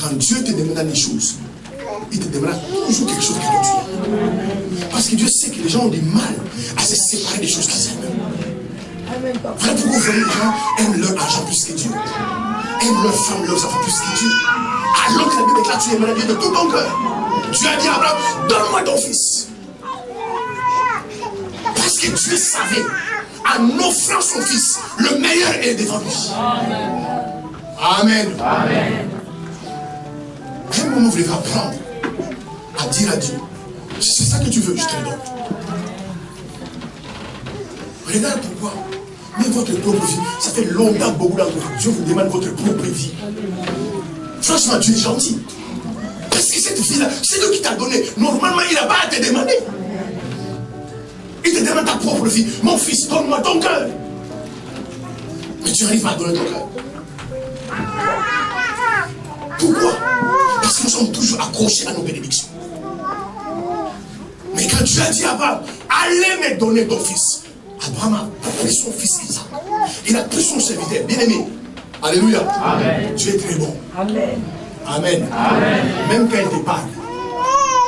Quand Dieu te demande des choses, il te demandera toujours quelque chose que tu aimes. Parce que Dieu sait que les gens ont du mal à se séparer des choses qu'ils aiment. Voilà pourquoi les gens aiment leur argent plus que Dieu. Aiment leur femme, leurs enfants plus que Dieu. Alors que la Bible déclare, tu aimerais Dieu de tout ton cœur. Dieu a dit à Abraham, donne-moi ton fils. Parce que Dieu savait, en offrant son fils, le meilleur est devant lui. Amen. Amen. À un moment, vous devez apprendre à dire à Dieu, si c'est ça que tu veux, je te le donne. Regarde pourquoi. Mais votre propre vie, ça fait longtemps que beaucoup d'entre vous, Dieu vous demande votre propre vie. Franchement, Dieu est gentil. Parce que cette vie-là, c'est lui qui t'a donné. Normalement, il n'a pas à te demander. Il te demande ta propre vie. Mon fils, donne-moi ton cœur. Mais tu n'arrives pas à donner ton cœur. Pourquoi? Parce que nous sommes toujours accrochés à nos bénédictions. Mais quand Dieu a dit à Abraham, allez me donner ton fils, Abraham a pris son fils Isaac. Il a pris son serviteur, bien aimé. Alléluia. Amen. Tu es très bon. Amen. Amen. Amen. Même quand il te parle,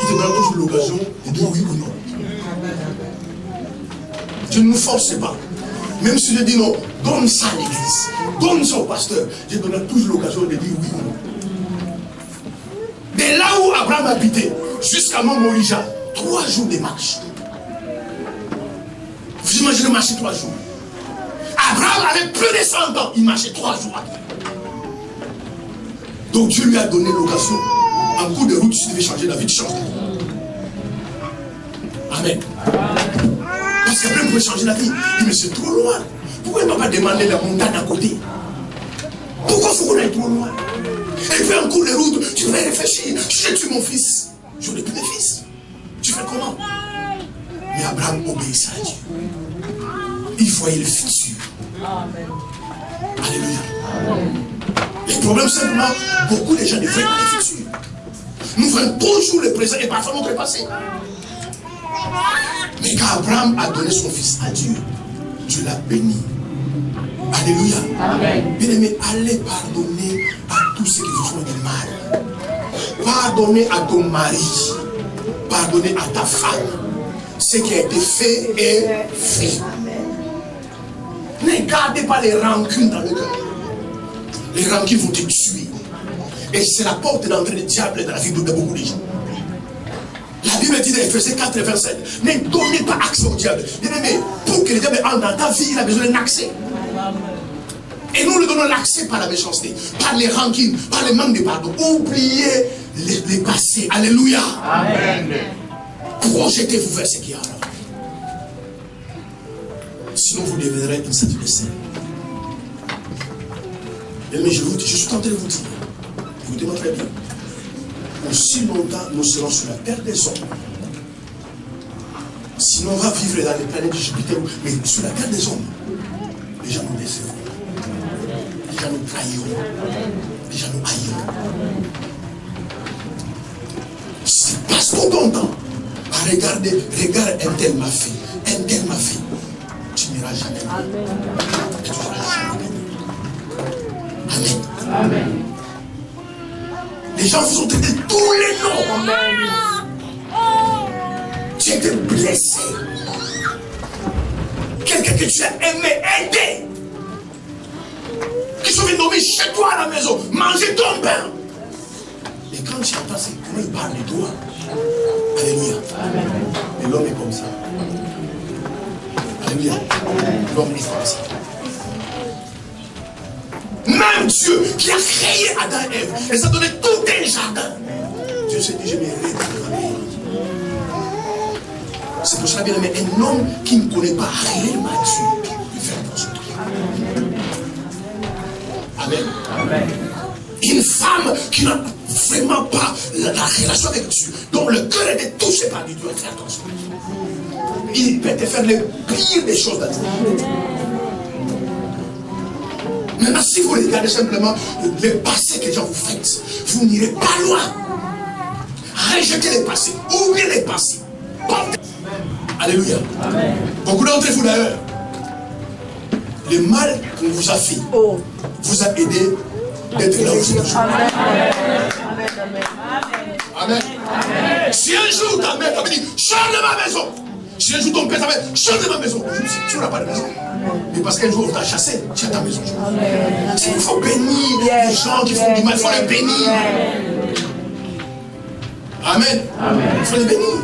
il te donne toujours l'occasion de dire oui ou non. Tu ne nous forces pas. Même si je dis non, donne ça à l'église, donne ça au pasteur. Je donnerai toujours l'occasion de dire oui ou non. De là où Abraham habitait, jusqu'à Mont Morija, 3 jours de marche. Vous imaginez marcher 3 jours. Abraham avait plus de 100 ans, il marchait 3 jours à pied. Donc Dieu lui a donné l'occasion. En cours de route, si tu devais changer la vie, tu changes la vie. Amen. Parce qu'Abraham pouvait changer la vie. Il dit, mais c'est trop loin. Pourquoi il ne m'a pas demandé la montagne à côté? Pourquoi il faut qu'on aille trop loin? Et puis en cours de route, tu vas réfléchir. J'ai tué mon fils. Je n'ai plus de fils. Tu fais comment? Mais Abraham obéissait à Dieu. Il voyait le futur. Amen. Alléluia. Le problème simplement, beaucoup de gens ne voient pas le futur. Nous voyons toujours le présent et parfois notre passé. Mais quand Abraham a donné son fils à Dieu, Dieu l'a béni. Alléluia. Bien aimé, allez pardonner à tous ceux qui vous font du mal. Pardonnez à ton mari. Pardonnez à ta femme. Ce qui a été fait est fait. Ne gardez pas les rancunes dans le cœur. Les rancunes vont te tuer. Et c'est la porte d'entrée du diable dans la vie de beaucoup de gens. La Bible dit dans Ephésiens 4 et 27, ne donnez pas accès au diable. Bien aimé, pour que le diable entre dans ta vie, il a besoin d'un accès. Et nous lui donnons l'accès par la méchanceté, par les rancunes, par le manque de pardon. Oubliez les passés. Alléluia. Amen. Projetez-vous vers ce qui arrive. Sinon vous deviendrez une statue de sel. Mais je suis tenté de vous dire, écoutez-moi très bien, aussi longtemps nous serons sur la terre des hommes. Sinon on va vivre dans les planètes de Jupiter, mais sur la terre des hommes, les gens nous décevront. Les gens nous trahiront. Les gens nous haïront. Si passe trop ton temps à regarder, regarde un tel m'a fait, un tel m'a fait, tu n'iras jamais. Et tu seras jamais. Amen. Amen. Les gens vous ont traité tous les noms. Tu étais blessé. Quelqu'un que tu as aimé, aider. Qui sont venus nommer chez toi à la maison, manger ton pain. Et quand tu entends ça, comment il parle de toi? Alléluia. Et l'homme est comme ça. Alléluia. L'homme est comme ça. Même Dieu qui a créé Adam et Ève, et ça a donné tout un jardin. Dieu s'est dit, je vais rétablir. C'est pour cela, bien aimé, un homme qui ne connaît pas réellement Dieu, il fait attention. Amen. Amen. Une femme qui n'a vraiment pas la relation avec Dieu, dont le cœur est touché par Dieu, doit faire attention. Il peut te faire le pire des choses dans la vie. Maintenant, si vous regardez simplement le passé que les gens vous faites, vous n'irez pas loin. Rejetez les passés, oubliez les passés. Portez. Alléluia. Amen. Beaucoup d'entre vous d'ailleurs, le mal qu'on vous a fait vous a aidé d'être là où vous êtes aujourd'hui. Amen. Si un jour ta mère t'avait dit, change de ma maison. Si un jour ton père t'avait dit, change de ma maison. Tu n'auras pas de maison. Mais parce qu'un jour on t'a chassé, tu as ta maison. Il faut bénir les gens qui font du mal, il faut les bénir. Amen. Il faut les bénir.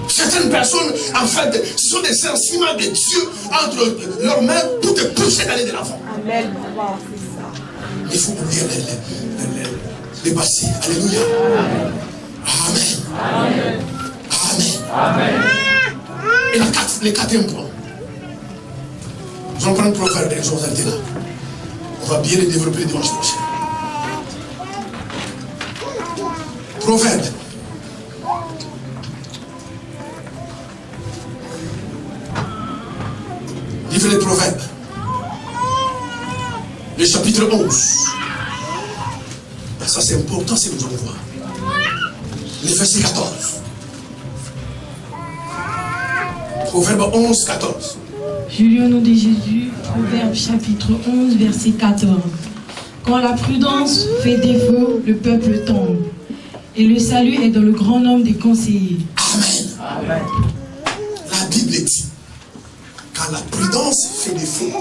Certaines personnes, en fait, ce sont des sentiments de Dieu entre leurs mains pour te pousser d'aller de l'avant. Amen. Il faut oublier les passés. Alléluia. Amen. Amen. Et le quatrième point. Nous allons prendre le proverbe et nous allons arrêter là. On va bien les développer le dimanche prochain. Proverbe. Livre les Proverbes. Le chapitre 11. Ça c'est important si nous allons voir. Le verset 14. Proverbe 11, 14. Je lis au nom de Jésus, Proverbe chapitre 11, verset 14. Quand la prudence fait défaut, le peuple tombe. Et le salut est dans le grand nombre des conseillers. Amen. Amen. La Bible dit, quand la prudence fait défaut,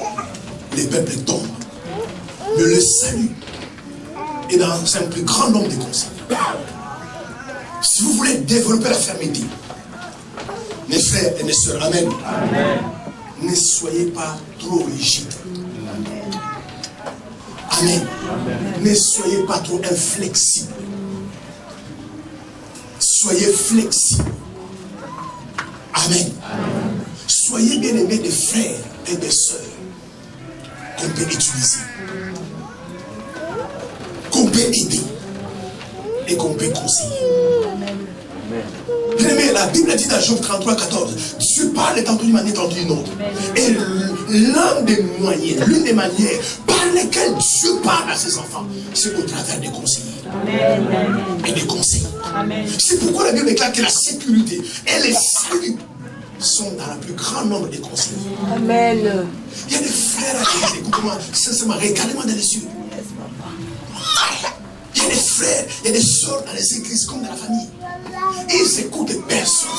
les peuples tombent. Mais le salut est dans un plus grand nombre de conseils. Si vous voulez développer la fermeté, mes frères et mes sœurs, amen. Amen. Ne soyez pas trop rigides. Amen. Ne soyez pas trop inflexibles. Soyez flexibles. Amen. Soyez bien aimés des frères et des sœurs qu'on peut utiliser, qu'on peut aider et qu'on peut conseiller. Bien aimé, la Bible dit dans Job 33, 14, Dieu parle tantôt d'une manière, tantôt d'une autre. Et l'un des moyens, l'une des manières par lesquelles Dieu parle à ses enfants, c'est au travers des conseillers. Et des conseils. C'est pourquoi la Bible déclare que la sécurité et les saluts sont dans le plus grand nombre des conseillers. Amen. Il y a des frères à l'église, écoutez-moi, sincèrement, regardez-moi dans les yeux. Il y a des frères, il y a des sœurs dans les églises comme dans la famille. Ils écoutent personne.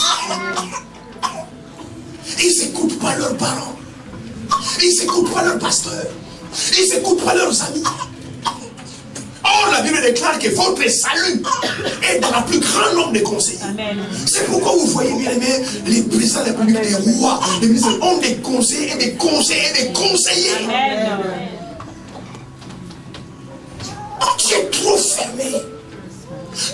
Ils n'écoutent pas leurs parents. Ils n'écoutent pas leurs pasteurs. Ils n'écoutent pas leurs amis. Or, la Bible déclare que votre salut est dans le plus grand nombre de conseillers. C'est pourquoi vous voyez bien aimé, les présidents de la République, des rois, les ministres ont des conseillers et des conseillers et des conseillers. Amen. Tu es trop fermé.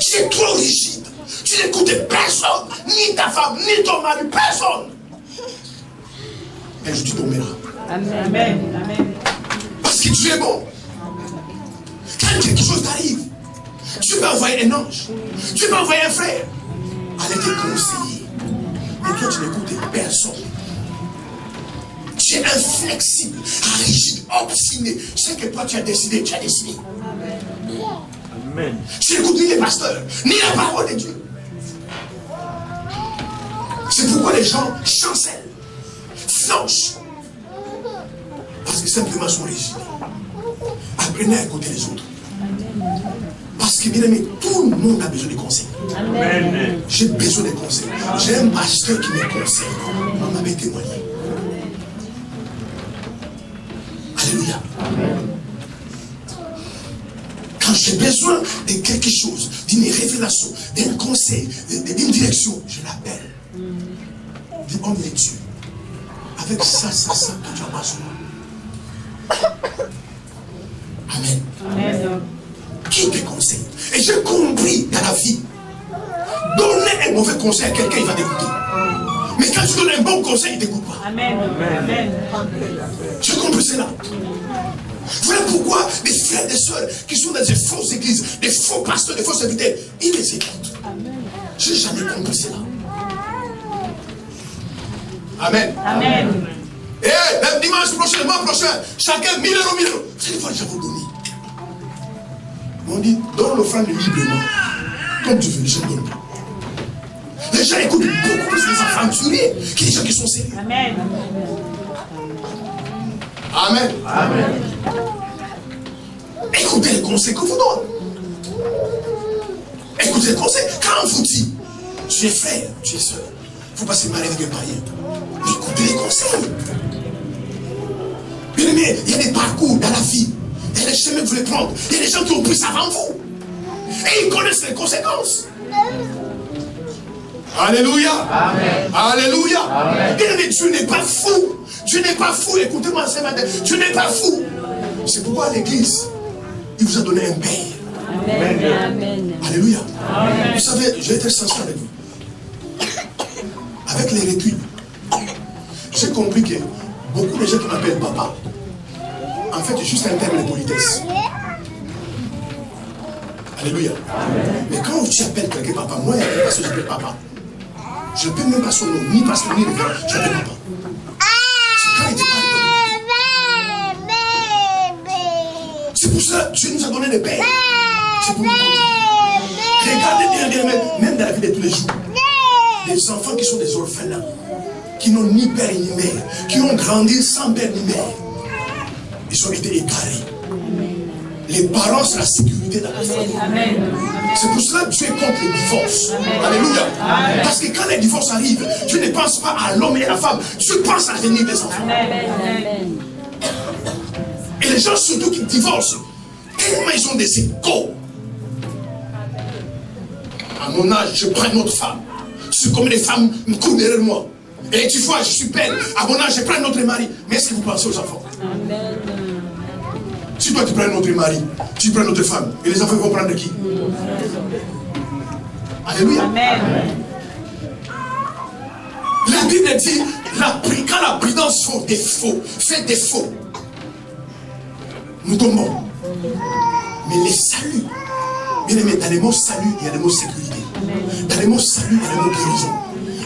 Tu es trop rigide. Tu n'écoutes personne, ni ta femme, ni ton mari, personne. Et je te tomberai. Amen. Amen. Parce que Dieu est bon. Quand quelque chose t'arrive, tu peux envoyer un ange, tu peux envoyer un frère, aller te conseiller. Et toi, tu n'écoutes personne. Tu es inflexible, rigide, obstiné. C'est que toi, tu as décidé, tu as décidé. Amen. Tu n'écoutes ni les pasteurs, ni la parole de Dieu. C'est pourquoi les gens chancellent, flanchent. Parce que simplement ils sont rigides. Apprenez à écouter les autres. Parce que bien aimé, tout le monde a besoin de conseils. Amen. J'ai besoin de conseils. J'ai un pasteur qui me conseille. On m'avait témoigné. Alléluia. Quand j'ai besoin de quelque chose, d'une révélation, d'un conseil, d'une direction, je l'appelle. Dis, homme de Dieu, avec ça, que tu as besoin. Amen. Amen. Qui te conseille? Et j'ai compris dans la vie, donner un mauvais conseil à quelqu'un, il va t'écouter. Mais quand tu donnes un bon conseil, il ne t'écoute pas. Amen. Amen. J'ai compris cela. Voilà pourquoi des frères et des sœurs qui sont dans des fausses églises, des faux pasteurs, des faux serviteurs, ils les écoutent. J'ai jamais compris cela. Amen. Amen. Et le dimanche prochain, le mois prochain, chacun 1000 euros, 1000 euros. Vous allez voir, je vais vous donner. On dit, donne l'offrande librement. Comme tu veux, je ne donne pas. Les gens écoutent beaucoup plus les aventuriers que les gens qui sont sérieux. Amen. Amen. Amen. Écoutez les conseils qu'on vous donne. Écoutez les conseils. Quand on vous dit, tu es frère, tu es soeur, il ne faut pas se marier avec un païen. Écoutez les conseils. Bien aimé, il y a des parcours dans la vie. Il y a des chemins que vous voulez prendre. Il y a des gens qui ont pris ça avant vous. Et ils connaissent les conséquences. Alléluia. Amen. Alléluia. Amen. Bien aimé, Dieu n'est pas fou. Dieu n'est pas fou. Écoutez-moi ce matin. Dieu n'est pas fou. C'est pourquoi l'église, il vous a donné un père. Amen. Amen. Alléluia. Amen. Vous savez, je vais être sincère avec vous. Avec les reculs, j'ai compris que beaucoup de gens qui m'appellent papa, en fait, c'est juste un terme de politesse. Alléluia. Mais quand tu appelles quelqu'un papa, moi, parce que j'appelle papa, je ne peux même pas son nom, ni pasteur, ni le frère, j'appelle papa. C'est quand il te parle. C'est pour ça que Dieu nous a donné des pères. C'est pour nous donner. Regardez bien, même dans la vie de tous les jours. Des enfants qui sont des orphelins, qui n'ont ni père ni mère, qui ont grandi sans père ni mère, ils ont été égarés. Les parents, c'est la sécurité de la famille. C'est pour cela que Dieu est contre le divorce. Alléluia. Parce que quand les divorces arrivent, tu ne penses pas à l'homme et à la femme, tu penses à l'avenir des enfants. Et les gens surtout qui divorcent, tellement ils ont des échos. À mon âge, je prends une autre femme. C'est comme les femmes me courent derrière moi. Et tu vois, je suis belle. À mon âge, je prends un autre mari. Mais est-ce que vous pensez aux enfants? Si toi tu prends un autre mari, tu prends une autre femme, et les enfants vont prendre qui? Alléluia. La Bible dit, quand la prudence fait défaut, nous tombons. Mais les saluts, bien aimé, dans les mots salut, il y a les mots sécurité. Dans les mots salut, il y a les mots guérison.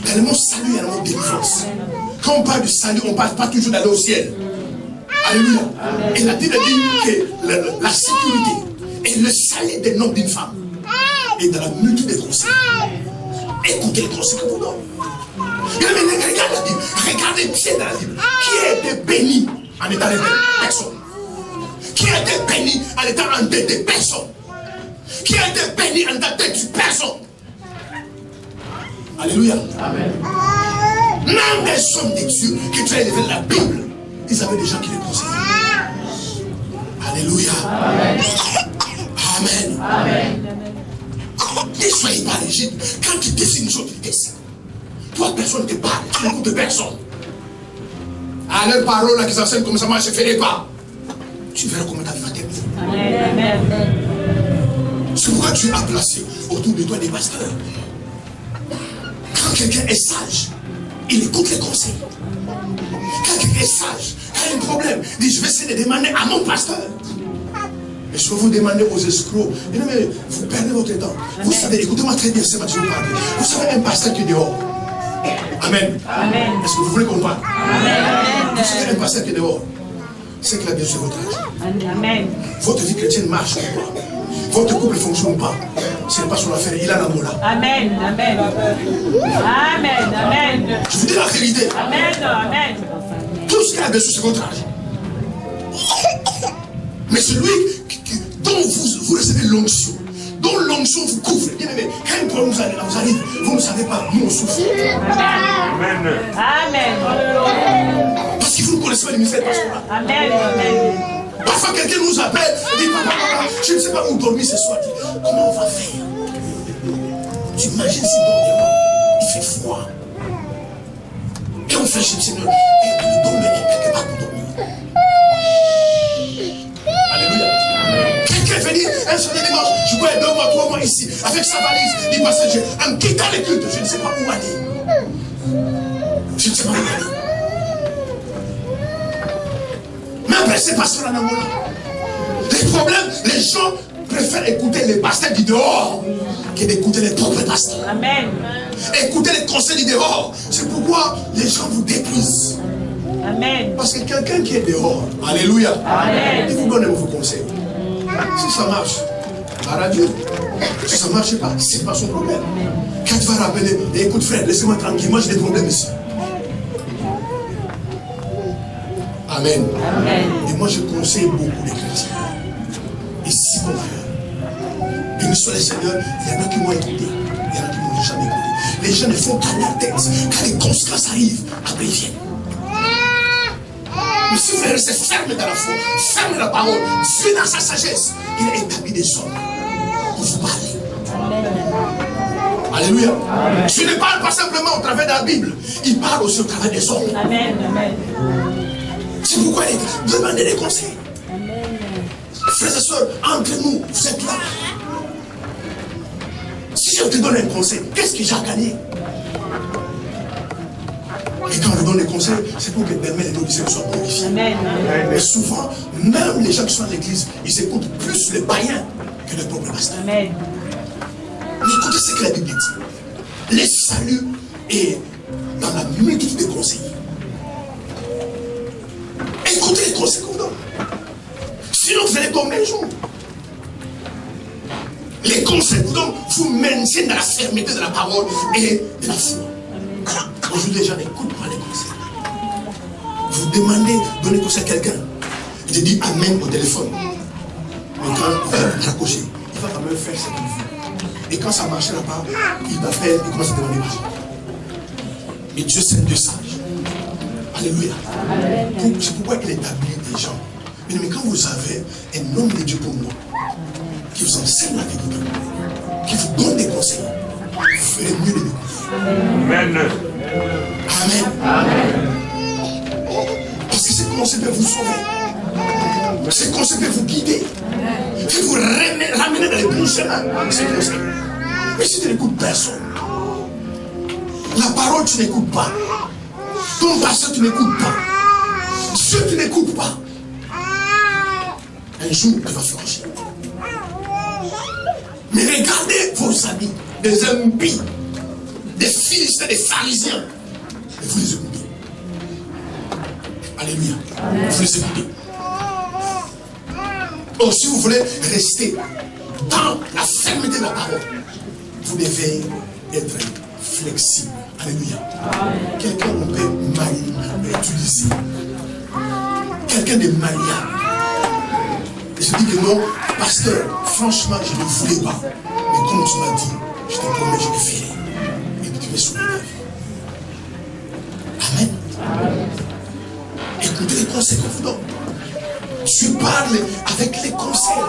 Dans les mots salut, il y a les mots délivrance. Quand on parle du salut, on ne parle pas toujours d'aller au ciel. Alléluia. Et la Bible dit que la sécurité et le salut des noms d'une femme est dans la multitude des conseils. Écoutez les conseils que vous donne. Regarde la Bible. Regardez bien dans la Bible. Qui a été béni en étant endetté? Personne. Qui a été béni en étant endetté? Personne. Qui a été béni en étant têtu? Personne. Alléluia. Amen. Même les hommes de Dieu que tu as élevé dans la Bible, ils avaient des gens qui les conseillaient. Alléluia. Amen. Amen. Amen. Ne soyez pas rigide. Quand tu décides une chose, tu décides. Toi, personne ne te parle. Tu n'écoutes personne. À leur parole, qui s'enseignent comme ça, moi, je ne ferai pas. Tu verras comment ta vie va terminer. Amen. C'est pourquoi Dieu a placé autour de toi des pasteurs. Quand quelqu'un est sage, il écoute les conseils. Quand quelqu'un est sage, quand il y a un problème, il dit, je vais essayer de demander à mon pasteur. Mais je vais vous demander aux escrocs, mais vous perdez votre temps. Vous savez, écoutez-moi très bien, c'est ma Dieu parle. Vous savez, un pasteur qui est dehors. Amen. Amen. Est-ce que vous voulez qu'on parle? Amen. Vous savez, un pasteur qui est dehors, c'est qu'il a bien sur votre âge. Amen. Votre vie chrétienne marche ou pas? Votre couple ne fonctionne pas. Ce n'est pas son affaire, il a l'amour là. Amen. Amen. Amen. Amen. Je vous dis la vérité. Amen. Amen. Tout ce qu'il a besoin, c'est votre âge. Mais celui dont vous recevez l'onction, dont l'onction vous couvre, bien aimé, quand un problème vous arrive, vous ne savez pas, nous on souffre. Amen. Amen. Parce que vous ne connaissez pas les ministères pastoral. Amen. Amen. Parfois quelqu'un nous appelle, dit papa, je ne sais pas où dormir ce soir. Dit, comment on va faire? Tu imagines si dehors, il fait froid. Et on fait chez le Seigneur, et on dormir quelque part pour dormir. Alléluia. Quelqu'un fait dire, un seul dimanche, je peux être 2 mois, 3 mois ici, avec sa valise, il passe en quittant les cultes, je ne sais pas où aller. Je ne sais pas où aller. Mais après, c'est pas cela dans mon nom. Les problèmes, les gens préfèrent écouter les pasteurs du dehors que d'écouter les propres pasteurs. Amen. Écouter les conseils du dehors. C'est pourquoi les gens vous détruisent. Amen. Parce que quelqu'un qui est dehors, alléluia, amen, il vous donne vos conseils. Si ça marche, à la Dieu. Si ça ne marche pas, c'est pas son problème. Quand tu vas rappeler, écoute frère, laissez-moi tranquille, moi j'ai des problèmes ici. Amen. Amen. Et moi je conseille beaucoup les chrétiens. Ici comme ailleurs. Béni soit le Seigneur, il y en a qui m'ont écouté, il y en a qui ne m'ont jamais écouté. Les gens ne font qu'à leur tête. Quand les conséquences arrivent, après ils viennent. Mais si vous restez ferme dans la foi, ferme dans la parole, Dieu dans sa sagesse, il a établi des hommes pour vous parler. Amen. Alléluia. Amen. Je ne parle pas simplement au travers de la Bible, il parle aussi au travers des hommes. Amen. Amen. C'est pourquoi il demandez des conseils. Amen. Frères et sœurs, entre nous, vous êtes là. Si je te donne un conseil, qu'est-ce que j'ai gagné? Et quand on donne des conseils, c'est pour que permettre les disciples soient glorifiés. Amen. Mais souvent, même les gens qui sont à l'église, ils écoutent plus les païens que les propres pasteurs. Amen. Mais écoutez ce que la Bible dit. Le salut est dans la multitude des conseils. Écoutez les conseils qu'on vous donne. Sinon, vous allez tomber un jour. Les conseils qu'on vous donne vous maintiennent dans la fermeté de la parole et de la foi. Aujourd'hui, les gens n'écoutent pas les conseils. Vous demandez, donnez conseil à quelqu'un. Il te dit Amen au téléphone. Mais quand il va raccrocher, il va quand même faire ce qu'il veut. Et quand ça ne marchera pas, il t'appelle, il commence à demander pardon. Mais Dieu, c'est un Dieu sage. Alléluia. C'est pourquoi il établit des gens. Mais quand vous avez un homme de Dieu pour moi, qui vous enseigne la vérité, qui vous donne des conseils, vous ferez mieux de l'écouter. Amen. Amen. Parce que ces conseils peuvent vous sauver. Ces conseils peuvent vous guider. Peuvent vous ramener dans les bons chemins. Ces conseils. Mais si tu n'écoutes personne, la parole tu n'écoutes pas, ton pasteur tu n'écoutes pas, Dieu tu n'écoutes pas, un jour tu vas flancher. Mais regardez vos amis, des impies, des philistins, des pharisiens, et vous les écoutez. Alléluia. Vous les écoutez. Oh, si vous voulez rester dans la fermeté de la parole, vous devez être flexible. Alléluia. Quelqu'un on peut utiliser. Quelqu'un de malléable. Et je dis que non, pasteur, franchement, je ne voulais pas. Mais comme tu m'as dit, je te promets, je le ferai. Et puis tu vas sauver ta vie. Amen. Écoutez les conseils qu'on vous donne. Dieu parle avec les conseils.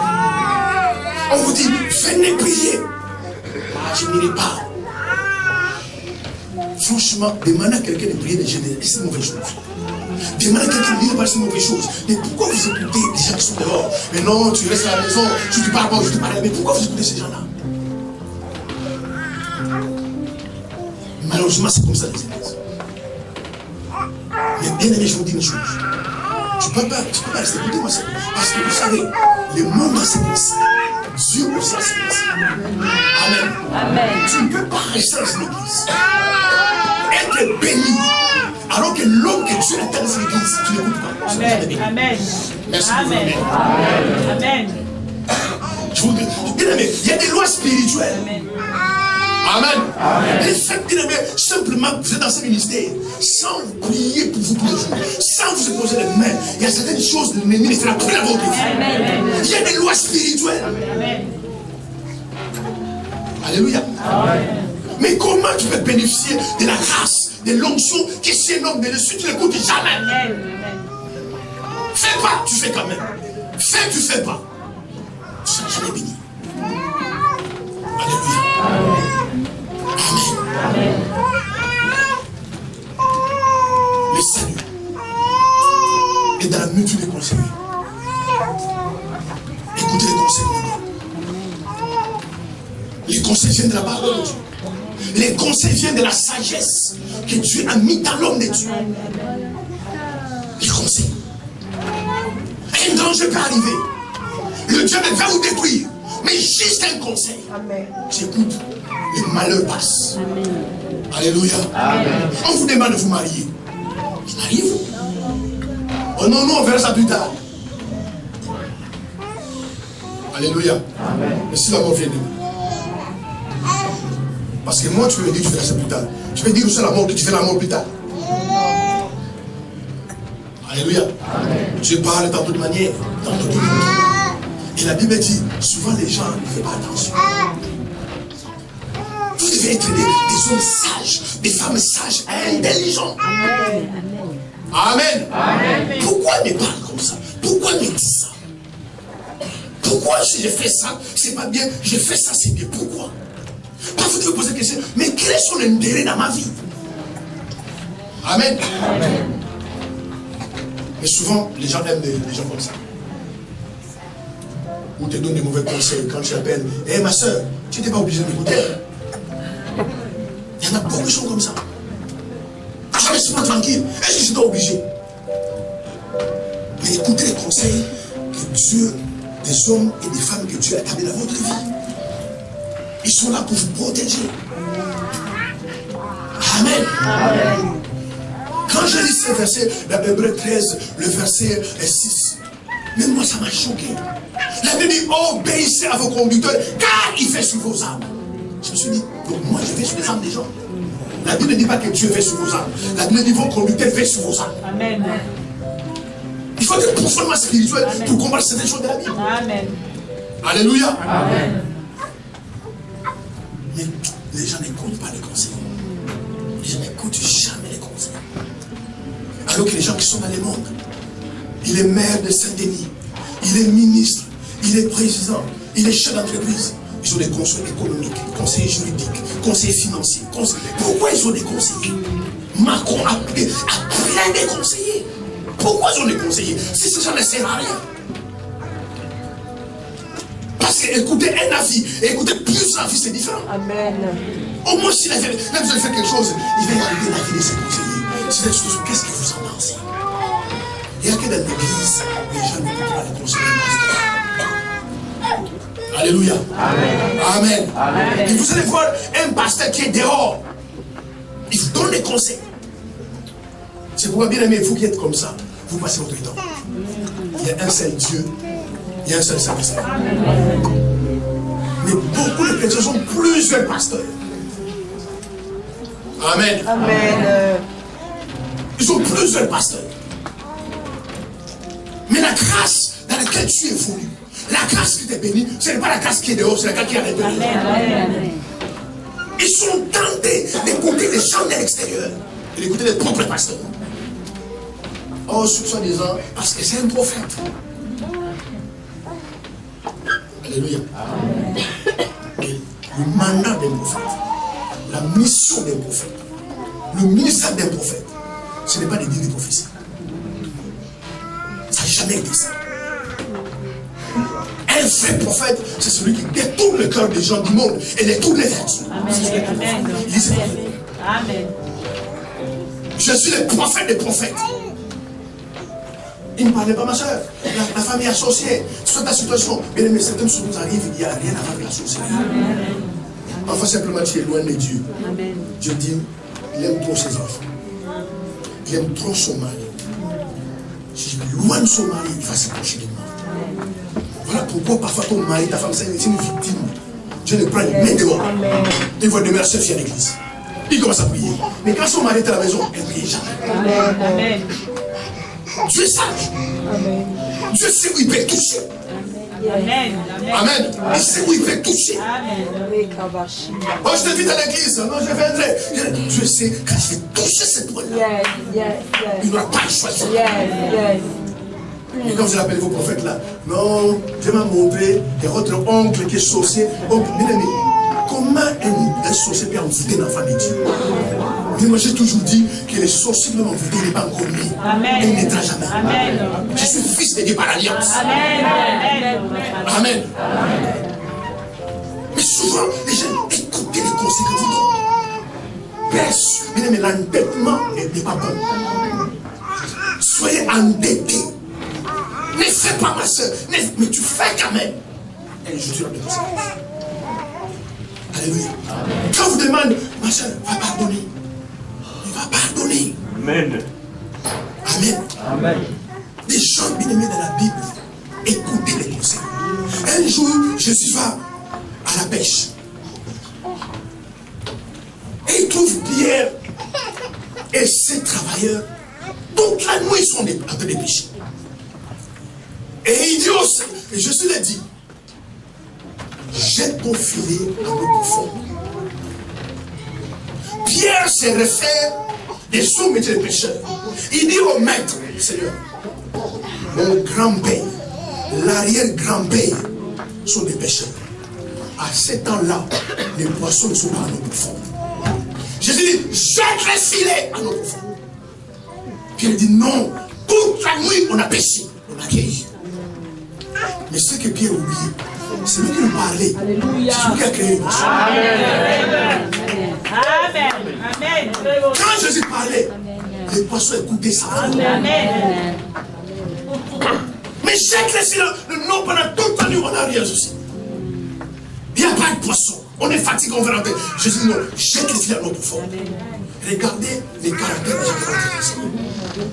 On vous dit, venez prier. Ah, je n'irai pas. Franchement, demandez à quelqu'un de prier des gens, c'est une mauvaise chose. Demandez à quelqu'un de dire c'est une mauvaise chose. Mais pourquoi vous écoutez des gens qui sont dehors? Mais non, tu restes à la maison, tu te parles pas, je te parle. Mais pourquoi vous écoutez ces gens-là? Malheureusement, c'est comme ça les églises. Mais bien aimé, je vous dis une chose. Tu ne peux pas rester écouter moi ça. Parce que vous savez, le monde a ses principes. Dieu aussi a ses principes. Amen. Amen. Tu ne peux pas rester dans une église. Être béni. Alors que l'homme que Dieu a dans cette église, tu n'écoutes pas. Amen. Amen. Merci. Amen. Amen. Je vous dis, bien aimé, il y a des lois spirituelles. Amen. Amen. Les faites, bien aimé, simplement, vous êtes dans ce ministère, sans prier pour vous tous les jours, sans vous imposer les mains, il y a certaines choses de l'ennemi ne fera plus à votre vie. Amen. Il y a des lois spirituelles. Amen. Alléluia. Amen. Mais comment tu peux bénéficier de la grâce, de l'onction qui est un homme de dessus, tu n'écoutes jamais. Amen. Fais pas, tu fais quand même. Fais, tu fais pas. Tu seras jamais béni. Alléluia. Amen. Le salut est dans la multitude des conseils. Écoutez les conseils de Dieu. Les conseils viennent de la parole de Dieu. Les conseils viennent de la sagesse que Dieu a mis dans l'homme de Dieu. Les conseils. Un danger peut arriver. Le diable va vous détruire. Mais juste un conseil. J'écoute. Le malheur passe. Alléluia. Amen. On vous demande de vous marier. Mariez-vous. Oh non, non, on verra ça plus tard. Alléluia. Amen. Mais si la mort vient de nous. Parce que moi, tu peux me dire que tu feras ça plus tard. Tu peux dire que c'est la mort, que tu fais la mort plus tard. Alléluia. Amen. Dieu parle dans toute manière, dans toute manière. Et la Bible dit, souvent les gens ne font pas attention. Vous devez être des hommes sages, des femmes sages, intelligents. Amen. Amen. Amen. Pourquoi me parle comme ça? Pourquoi me dit ça? Pourquoi si je fais ça, c'est pas bien, je fais ça, c'est bien? Pourquoi? Parfois vous devez poser la question, mais quel est son intérêt dans ma vie? Amen. Amen. Mais souvent, les gens aiment des gens comme ça. Ou te donnent des mauvais conseils quand tu appelles. Eh ma soeur, tu n'étais pas obligé de m'écouter. Il y en a beaucoup de gens comme ça. Ah, je suis pas tranquille. Est-ce que je dois obligé? Mais écoutez les conseils que Dieu, des hommes et des femmes que Dieu a établis dans votre vie. Ils sont là pour vous protéger. Amen. Amen. Quand je lis ce verset, dans Hébreux 13, le verset 6, même moi ça m'a choqué. La Bible dit, obéissez à vos conducteurs, car il fait sur vos âmes. Je me suis dit, donc moi je vais sur les âmes des gens. La Bible ne dit pas que Dieu veille sur vos âmes. La Bible dit que vos conducteurs veillent sur vos âmes. Amen. Il faut être profondément spirituel pour comprendre certaines choses de la Bible. Amen. Alléluia. Amen. Mais les gens n'écoutent pas les conseils. Les gens n'écoutent jamais les conseils. Alors que les gens qui sont dans le monde, il est maire de Saint-Denis, il est ministre, il est président, il est chef d'entreprise. Ils ont des conseils économiques, conseillers juridiques, conseillers financiers. Pourquoi ils ont des conseillers? Macron a plein de conseillers. Pourquoi ils ont des conseillers? Si ces gens ne servent à rien. Parce que écouter un avis et écouter plusieurs avis, c'est différent. Amen. Au moins, s'il a fait, même s'il a fait quelque chose, il va écouter l'avis de ses conseillers. Si quelque chose, qu'est-ce que vous en pensez? Il y a que dans l'église, les gens n'écoutent pas les conseils du pasteur. Alléluia. Amen. Amen. Amen. Et vous allez voir un pasteur qui est dehors. Il vous donne des conseils. C'est pourquoi, bien aimé, vous qui êtes comme ça, vous passez votre temps. Il y a un seul Dieu, il y a un seul Saint-Esprit. Mais beaucoup de chrétiens sont plusieurs pasteurs. Amen. Amen. Ils sont plusieurs pasteurs. Mais la grâce dans laquelle tu évolues, la grâce qui t'est bénie, ce n'est pas la grâce qui est dehors, c'est la grâce qui est à l'intérieur. Ils sont tentés d'écouter les gens de l'extérieur et d'écouter les propres pasteurs. Oh, soi-disant, parce que c'est un prophète. Alléluia. Et le mandat d'un prophète, la mission d'un prophète, le ministère d'un prophète, ce n'est pas de dire des prophéties. Ça n'a jamais été ça. Un vrai prophète, c'est celui qui détourne le cœur des gens du monde et les tourne vers Dieu. Amen. Amen. Je suis le prophète des prophètes. Il ne parlait pas, ma soeur. La famille associée. Soit ta situation. Bien aimé, certaines choses nous arrivent, il n'y a rien à voir avec la sorcellerie. Enfin, simplement, tu es loin de Dieu. Amen. Dieu dit, il aime trop ses enfants. Il aime trop son mari. Si je me loin de son mari, il va s'approcher de moi. Voilà pourquoi parfois ton mari, ta femme, c'est une victime. Dieu le prend, il met dehors. Il voit demain la soeur vient à l'église. Il commence à prier. Mais quand son mari est à la maison, elle ne prie jamais. Amen. Dieu est sage. Amen. Dieu sait où il peut toucher. Amen. Amen. Il sait où il peut toucher. Amen. Oh, je t'invite à l'église. Non, je viendrai. Dieu sait, quand je vais toucher cette point-là, Yes, yes, il yes. n'aura pas le choix. Yes, yes. Et comme je l'appelle vos prophètes là, non, Dieu m'a montré que votre oncle qui est sorcier, oncle, bien aimé, comment un sorcier peut envoûter l'enfant de Dieu? Mais moi j'ai toujours dit que les sorciers ne m'envoûter, il n'est pas encore né. Amen. Il n'aidera jamais. Amen. Je suis fils de Dieu par alliance. Amen. Amen. Mais souvent, les gens écoutent les conseils que vous donnez. Bien aimé, l'endettement n'est pas bon. Soyez endettés. Ne fais pas, ma soeur, mais tu fais quand même. Et je te rappelle ça. Alléluia. Quand vous demandez, ma soeur, va pardonner. Il va pardonner. Amen. Amen. Amen. Des gens bien aimés dans la Bible, écoutez les conseils. Un jour, Jésus va à la pêche. Et il trouve Pierre et ses travailleurs. Toute la nuit, ils sont en train de pêcher. Et il dit aussi, et Jésus l'a dit, jette ton filet à l'eau profonde. Pierre se réfère des sous métiers de pécheurs. Il dit au maître, Seigneur, mon grand-père, l'arrière-grand-père sont des pécheurs. À ce temps-là, les poissons ne sont pas à l'eau profonde. Jésus dit, jette les filets à l'eau profonde. Pierre dit, non, toute la nuit on a péché, on a guéri. Mais ce que Pierre oublié, c'est lui qui nous parlait. Alléluia. C'est lui qui a créé les poissons. Amen. Amen. Quand Jésus parlait, les poissons écoutaient ça. Amen. Mais jette les filets, non, pendant toute la nuit, on n'a rien aussi. Il n'y a pas de poisson. On est fatigué, on va rentrer. Jésus dit non, jette les filets à l'eau profonde. Regardez les caractères des gens qui rentrent ici.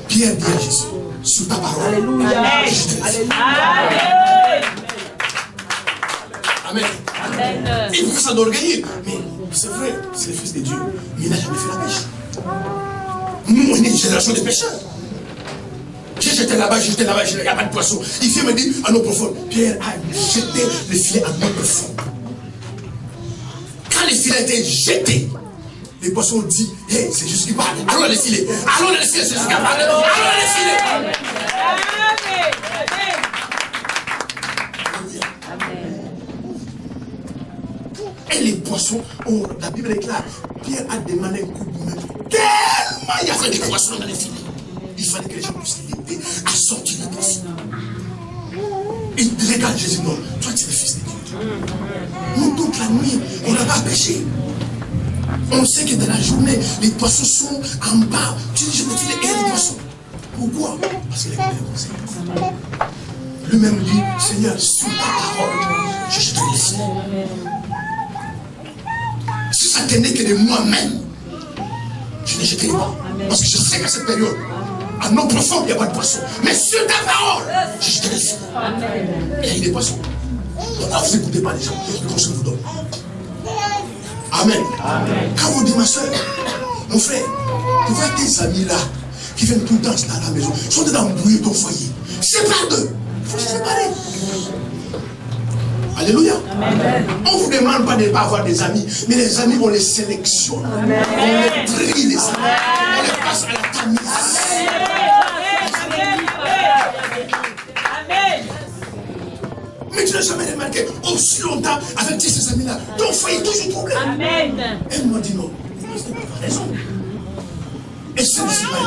Pierre dit à Jésus, sur ta parole. Alléluia. je te laisse. Amen. Amen. Il veut ça d'orgueil. Mais c'est vrai, c'est le Fils de Dieu. Mais il n'a jamais fait la pêche. Nous, on est une génération de pécheurs. J'étais là-bas, il n'y a pas de poisson. Il vient me dire à nos profonds, Pierre a jeté le filet à notre fond. Quand le filet était jeté, les poissons ont dit, hey, c'est juste qui parle. Allons dans le filet. Allons dans le filet, c'est juste qui parle. Allons dans le filet. Et les poissons, la Bible est claire. Pierre a demandé un coup de main. Tellement il y avait des poissons dans les filets. Il fallait que les gens puissent l'aider à sortir les poissons. Et regarde Jésus, non, toi tu es le Fils de Dieu. Nous, toute la nuit, on n'a pas péché. On sait que dans la journée, les poissons sont en bas. Tu dis, je me filer et les poissons. Pourquoi? Parce qu'il a donné le conseil. Lui-même dit, Seigneur, sur ta parole, je jetterai les filets. Si ça tenait que de moi-même, je ne jetterai pas. Parce que je sais qu'à cette période, à nos profonds, il n'y a pas de poisson. Mais sur ta parole, je jetterai les filets. Et il y a des poissons. Donc là, vous n'écoutez pas les gens. Le conseil vous donne. Amen. Amen. Quand vous dites, ma soeur, mon frère, tu vois tes amis là, qui viennent tout le temps dans la maison, ils sont dedans embrouiller ton foyer. Sépare d'eux. Il faut se séparer. Alléluia. Amen. On ne vous demande pas de ne pas avoir des amis, mais les amis, on les sélectionne. Amen. On les trie, les amis. On les passe à la tamise. Amen. Mais tu n'as jamais remarqué, aussi longtemps, avec ces amis-là, ton foyer est toujours troublé. Amen. Elle m'a dit non. Tu as raison. Et si tu ne sais pas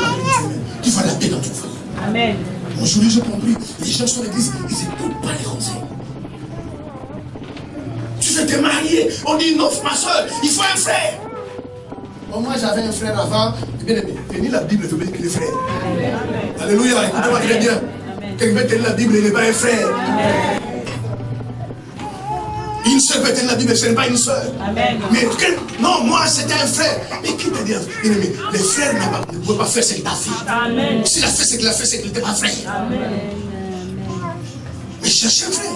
tu vas la paix dans ton foyer. Amen. Aujourd'hui, j'ai compris, les gens sont à l'église, ils n'écoutent pas les conseils. Tu veux te marier, on dit non, ma soeur, il faut un frère. Bon, moi, j'avais un frère avant, bien aimé, tenir la Bible, il faut bien qu'il est frère. Amen. Alléluia, écoutez-moi très bien. Quelqu'un peut tenir la Bible, il n'est pas un frère. Amen. Une soeur peut tenir la Bible, ce n'est pas une soeur. Amen. Mais non, moi c'était un frère. Mais qui t'a dit, bien aimé, les frères ne peuvent pas faire ce qu'il t'a fait. Amen. S'il a fait ce qu'il a fait, c'est qu'il n'était pas frère. Amen. Mais cherchez un frère.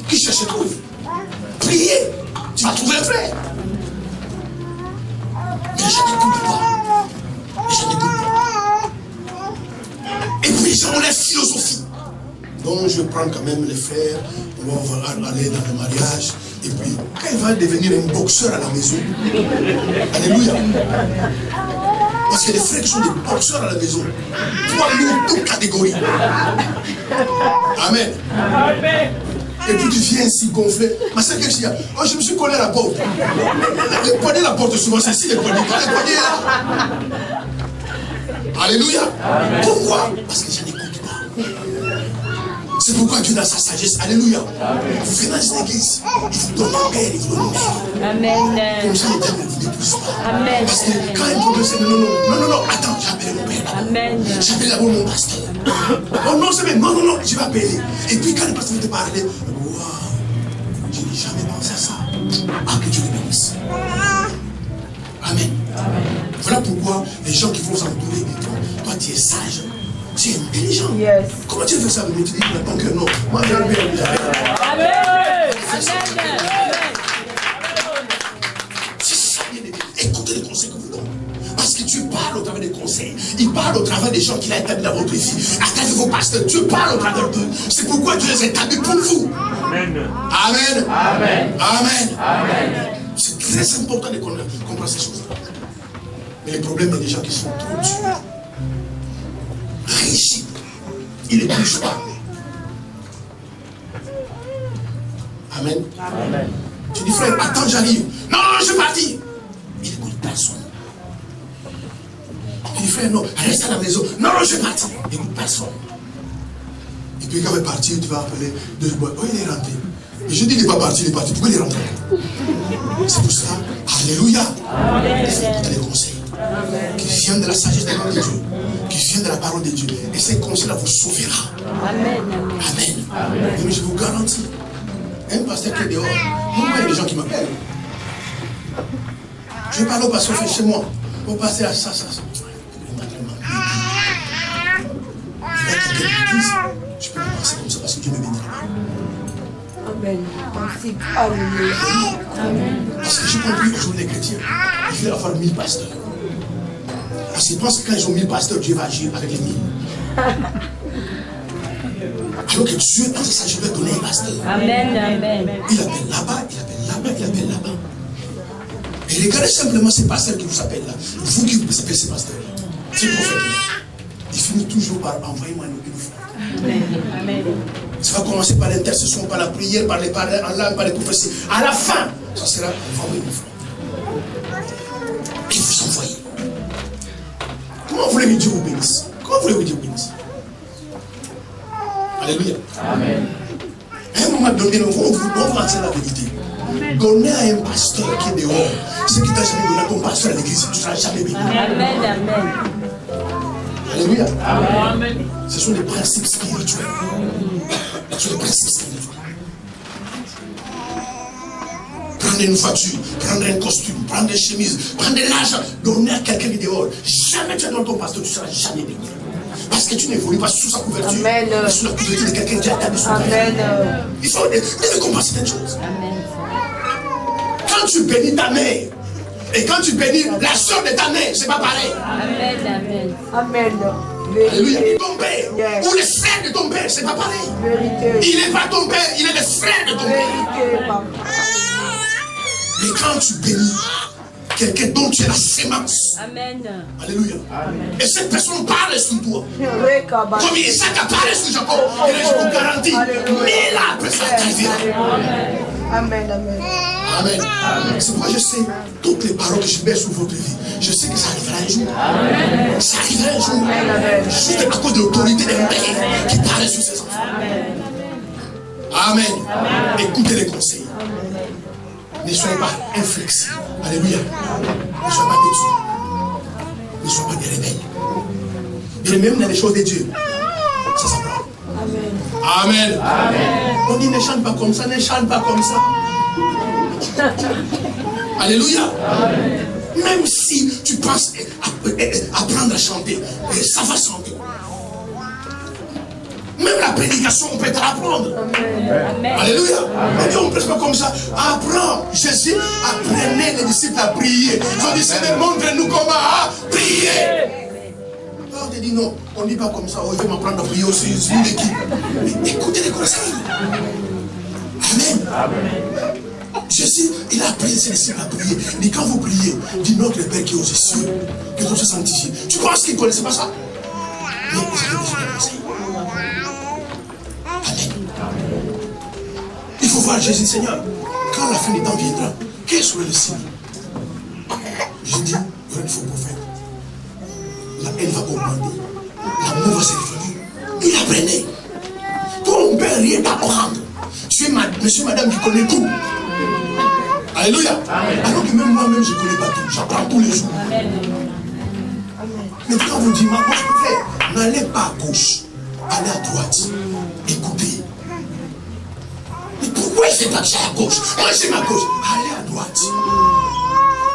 Qui cherche trouve. Priez, tu vas trouver un frère. Mais les gens n'écoutent pas. Les gens n'écoutent pas. Et puis les gens ont la philosophie. Donc je prends quand même les frères, on va aller dans le mariage, et puis quand il va devenir un boxeur à la maison, alléluia. Parce que les frères qui sont des boxeurs à la maison, poids lourds, toute catégorie. Amen. Et puis tu viens ainsi gonflé. Ma soeur, qu'est-ce qu'il y a? Oh, je me suis collé à la porte. Les poignets de la porte, souvent, c'est ici les poignets. Quand les poignets là. Alléluia. Pourquoi? Parce que je n'écoute pas. C'est pourquoi Dieu dans sa sagesse, alléluia, vous venez dans cette église, il vous donne un père, il vous donne une mère. Amen. Comme ça, l'éternel ne vous dépousse pas. Amen. Parce que quand un problème, c'est non, attends, j'ai appelé mon père d'abord. Amen. J'ai appelé d'abord mon pasteur. Oh non, c'est bien, non, je vais appeler. Et puis quand le pasteur vous te parle, waouh, je n'ai jamais pensé à ça. Ah, que Dieu le bénisse. Amen. Voilà pourquoi les gens qui vont s'entourer de toi, tu es sage. Tu es intelligent. Yes. Comment tu fais ça? Mais tu dis que ton cœur, non. Moi, j'ai un père. Amen. C'est ça, bien aimé. Écoutez les conseils que vous donnez. Parce que Dieu parle au travers des conseils. Il parle au travers des gens qu'il a établis dans votre vie. À travers vos pasteurs, Dieu parle au travers d'eux. C'est pourquoi Dieu les a établis pour vous. Amen. Amen. Amen. Amen. Amen. C'est très important de comprendre ces choses-là. Mais le problème, il y a des gens qui sont trop durs. Rigides. Ils ne bougent pas. Amen. Amen. Tu dis, frère, attends, j'arrive. Non, je suis parti. Il n'écoute personne. Tu dis, frère, non, reste à la maison. Non, je suis parti. Il n'écoute personne. Et puis quand il est parti, tu vas appeler deux bois. Oh, il est rentré. Et je dis, il n'est pas parti, il est parti. Pourquoi il est rentré? C'est pour ça. Alléluia. Il faut écouter les conseils. Qui viennent de la sagesse de Dieu, qui viennent de la parole de Dieu. Et ces conseils-là vous sauvera. Amen. Amen. Mais je vous garantis, un pasteur qui est dehors, moi, il y a des gens qui m'appellent. Je parle au pasteur fait chez moi. Au pasteur à ça. Il va quitter l'église. Je peux pas passer comme ça parce que Dieu me bénira. Amen. Merci. Alléluia. Parce que j'ai compris aujourd'hui les chrétiens, il faut avoir 1000 pasteurs. Parce qu'ils pensent que quand ils ont 1000 pasteurs, Dieu va agir avec les 1000. Alors que Dieu, dans ça, je vais donner un pasteur. Amen. Amen. Il appelle là-bas, il appelle là-bas, il appelle là-bas. Et regardez simplement ces pasteurs qui vous appellent là. Vous qui vous appelez ces pasteurs, ces prophètes-là, ils finissent toujours par envoyer-moi une fois. Amen. Ça va commencer par l'intercession, par la prière, par les paroles en langue, par les prophéties. À la fin, ça sera envoyé une fois. Et vous envoyez. Comment voulez-vous que Dieu vous bénisse? Comment voulez-vous que Dieu vous bénisse? Alléluia. Amen. À un moment donné, on va dire la vérité. Donner à un pasteur qui est dehors, ce qui t'a jamais donné à ton pasteur à l'église, tu ne seras jamais béni. Amen. Amen. Alléluia. Amen. Ce sont des principes spirituels. Ce sont des principes spirituels. Prendre une voiture, prendre un costume, prendre une chemise, prendre de l'argent, donner à quelqu'un qui est dehors. Jamais tu es dans ton pasteur, tu ne seras jamais béni. Parce que tu n'évolues pas sous sa couverture, Amen. mais sous la couverture de quelqu'un qui a tapé sur Amen. Il faut comprendre certaines choses. Quand tu bénis ta mère, et quand tu bénis la soeur de ta mère, c'est pas pareil. Amen. Amen. Amen. Alléluia. Vérité. Ton père, Yes. ou le frère de ton père, c'est pas pareil. Vérité. Il n'est pas ton père, il est le frère de ton père. Vérité, papa. Mais quand tu bénis quelqu'un dont tu es la sémence, Amen. alléluia, et cette personne parle sur toi, Rekaba. comme Isaac a parlé sur Jacob, et je vous garantis, mais là, après ça t'arrivera. Amen. Amen. Amen. C'est pourquoi je sais toutes les paroles que je mets sur votre vie. Je sais que ça arrivera un jour. Ça arrivera un jour. Juste à cause de l'autorité des mères qui parlent sur ses enfants. Amen. Écoutez les conseils. Ne soyez pas inflexibles. Alléluia. Ne soyez pas têtus. Ne soyez pas des rebelles. Et même dans les choses de Dieu, ça s'apprend. Amen. On dit ne chante pas comme ça, ne chante pas comme ça. Alléluia. Même si tu penses apprendre à chanter, ça va chanter. Même la prédication, on peut te l'apprendre. Alléluia. On dit on ne prêche pas comme ça. Apprends. Jésus apprenait les disciples à prier. Ils ont dit Seigneur, montre-nous comment prier. On te dit non, on ne dit pas comme ça. Oh, il veut m'apprendre à prier aussi. C'est une équipe. Mais écoutez les conseils. Amen. Jésus, il a appris ses disciples à prier. Il dit quand vous priez, dit notre Père qui est aux cieux, que l'on se sanctifie. Tu penses qu'il ne connaissait pas ça? Mais vous avez besoin de conseils. Amen. Il faut voir Jésus, Seigneur. Quand la fin du temps viendra, quel sera le signe? Je dis, il y aura des faux prophètes. La haine va augmenter. L'amour va s'effondrer. Il apprenait. Toi, on ne peut rien t'apprendre. Tu es monsieur, madame qui connaît tout. Alléluia. Alors que même moi-même, je ne connais pas tout. J'apprends tous les jours. Mais quand vous dites, moi, je peux faire, n'allez pas à gauche, allez à droite. Écoutez. Mais pourquoi il ne fait pas que c'est à gauche? Moi, c'est ma gauche. Allez à droite.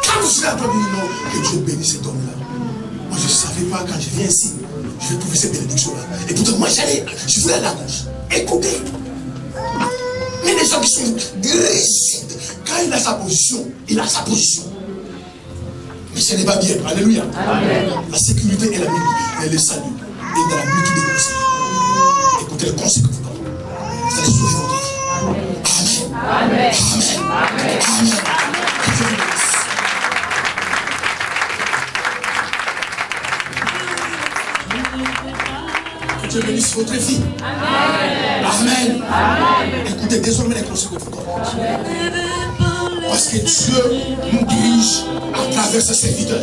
Quand vous serez à droite, vous dites non, que Dieu bénisse cet homme-là. Moi, je ne savais pas quand je viens ici, je vais trouver ces bénédictions-là. Et pourtant, moi, je voulais aller à gauche. Écoutez. Mais les gens qui sont rigides, quand il a sa position, il a sa position. Mais ce n'est pas bien. Alléluia. Amen. La sécurité et la Bible, et le salut, et dans la multitude des conseils. Écoutez le conseil que vous donnez. Vous allez sauver votre vie. Amen. Amen. Amen. Amen. Que Dieu bénisse votre vie. Amen. Amen. Écoutez désormais les conseils que vous donnez. Parce que Dieu nous dirige à travers ses serviteurs.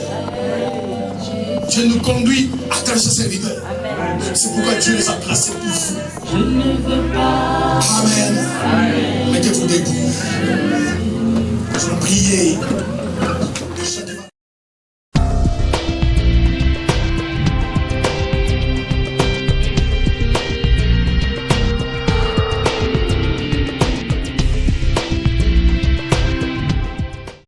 Dieu nous conduit à travers ses serviteurs. C'est pourquoi Dieu les a placés pour vous.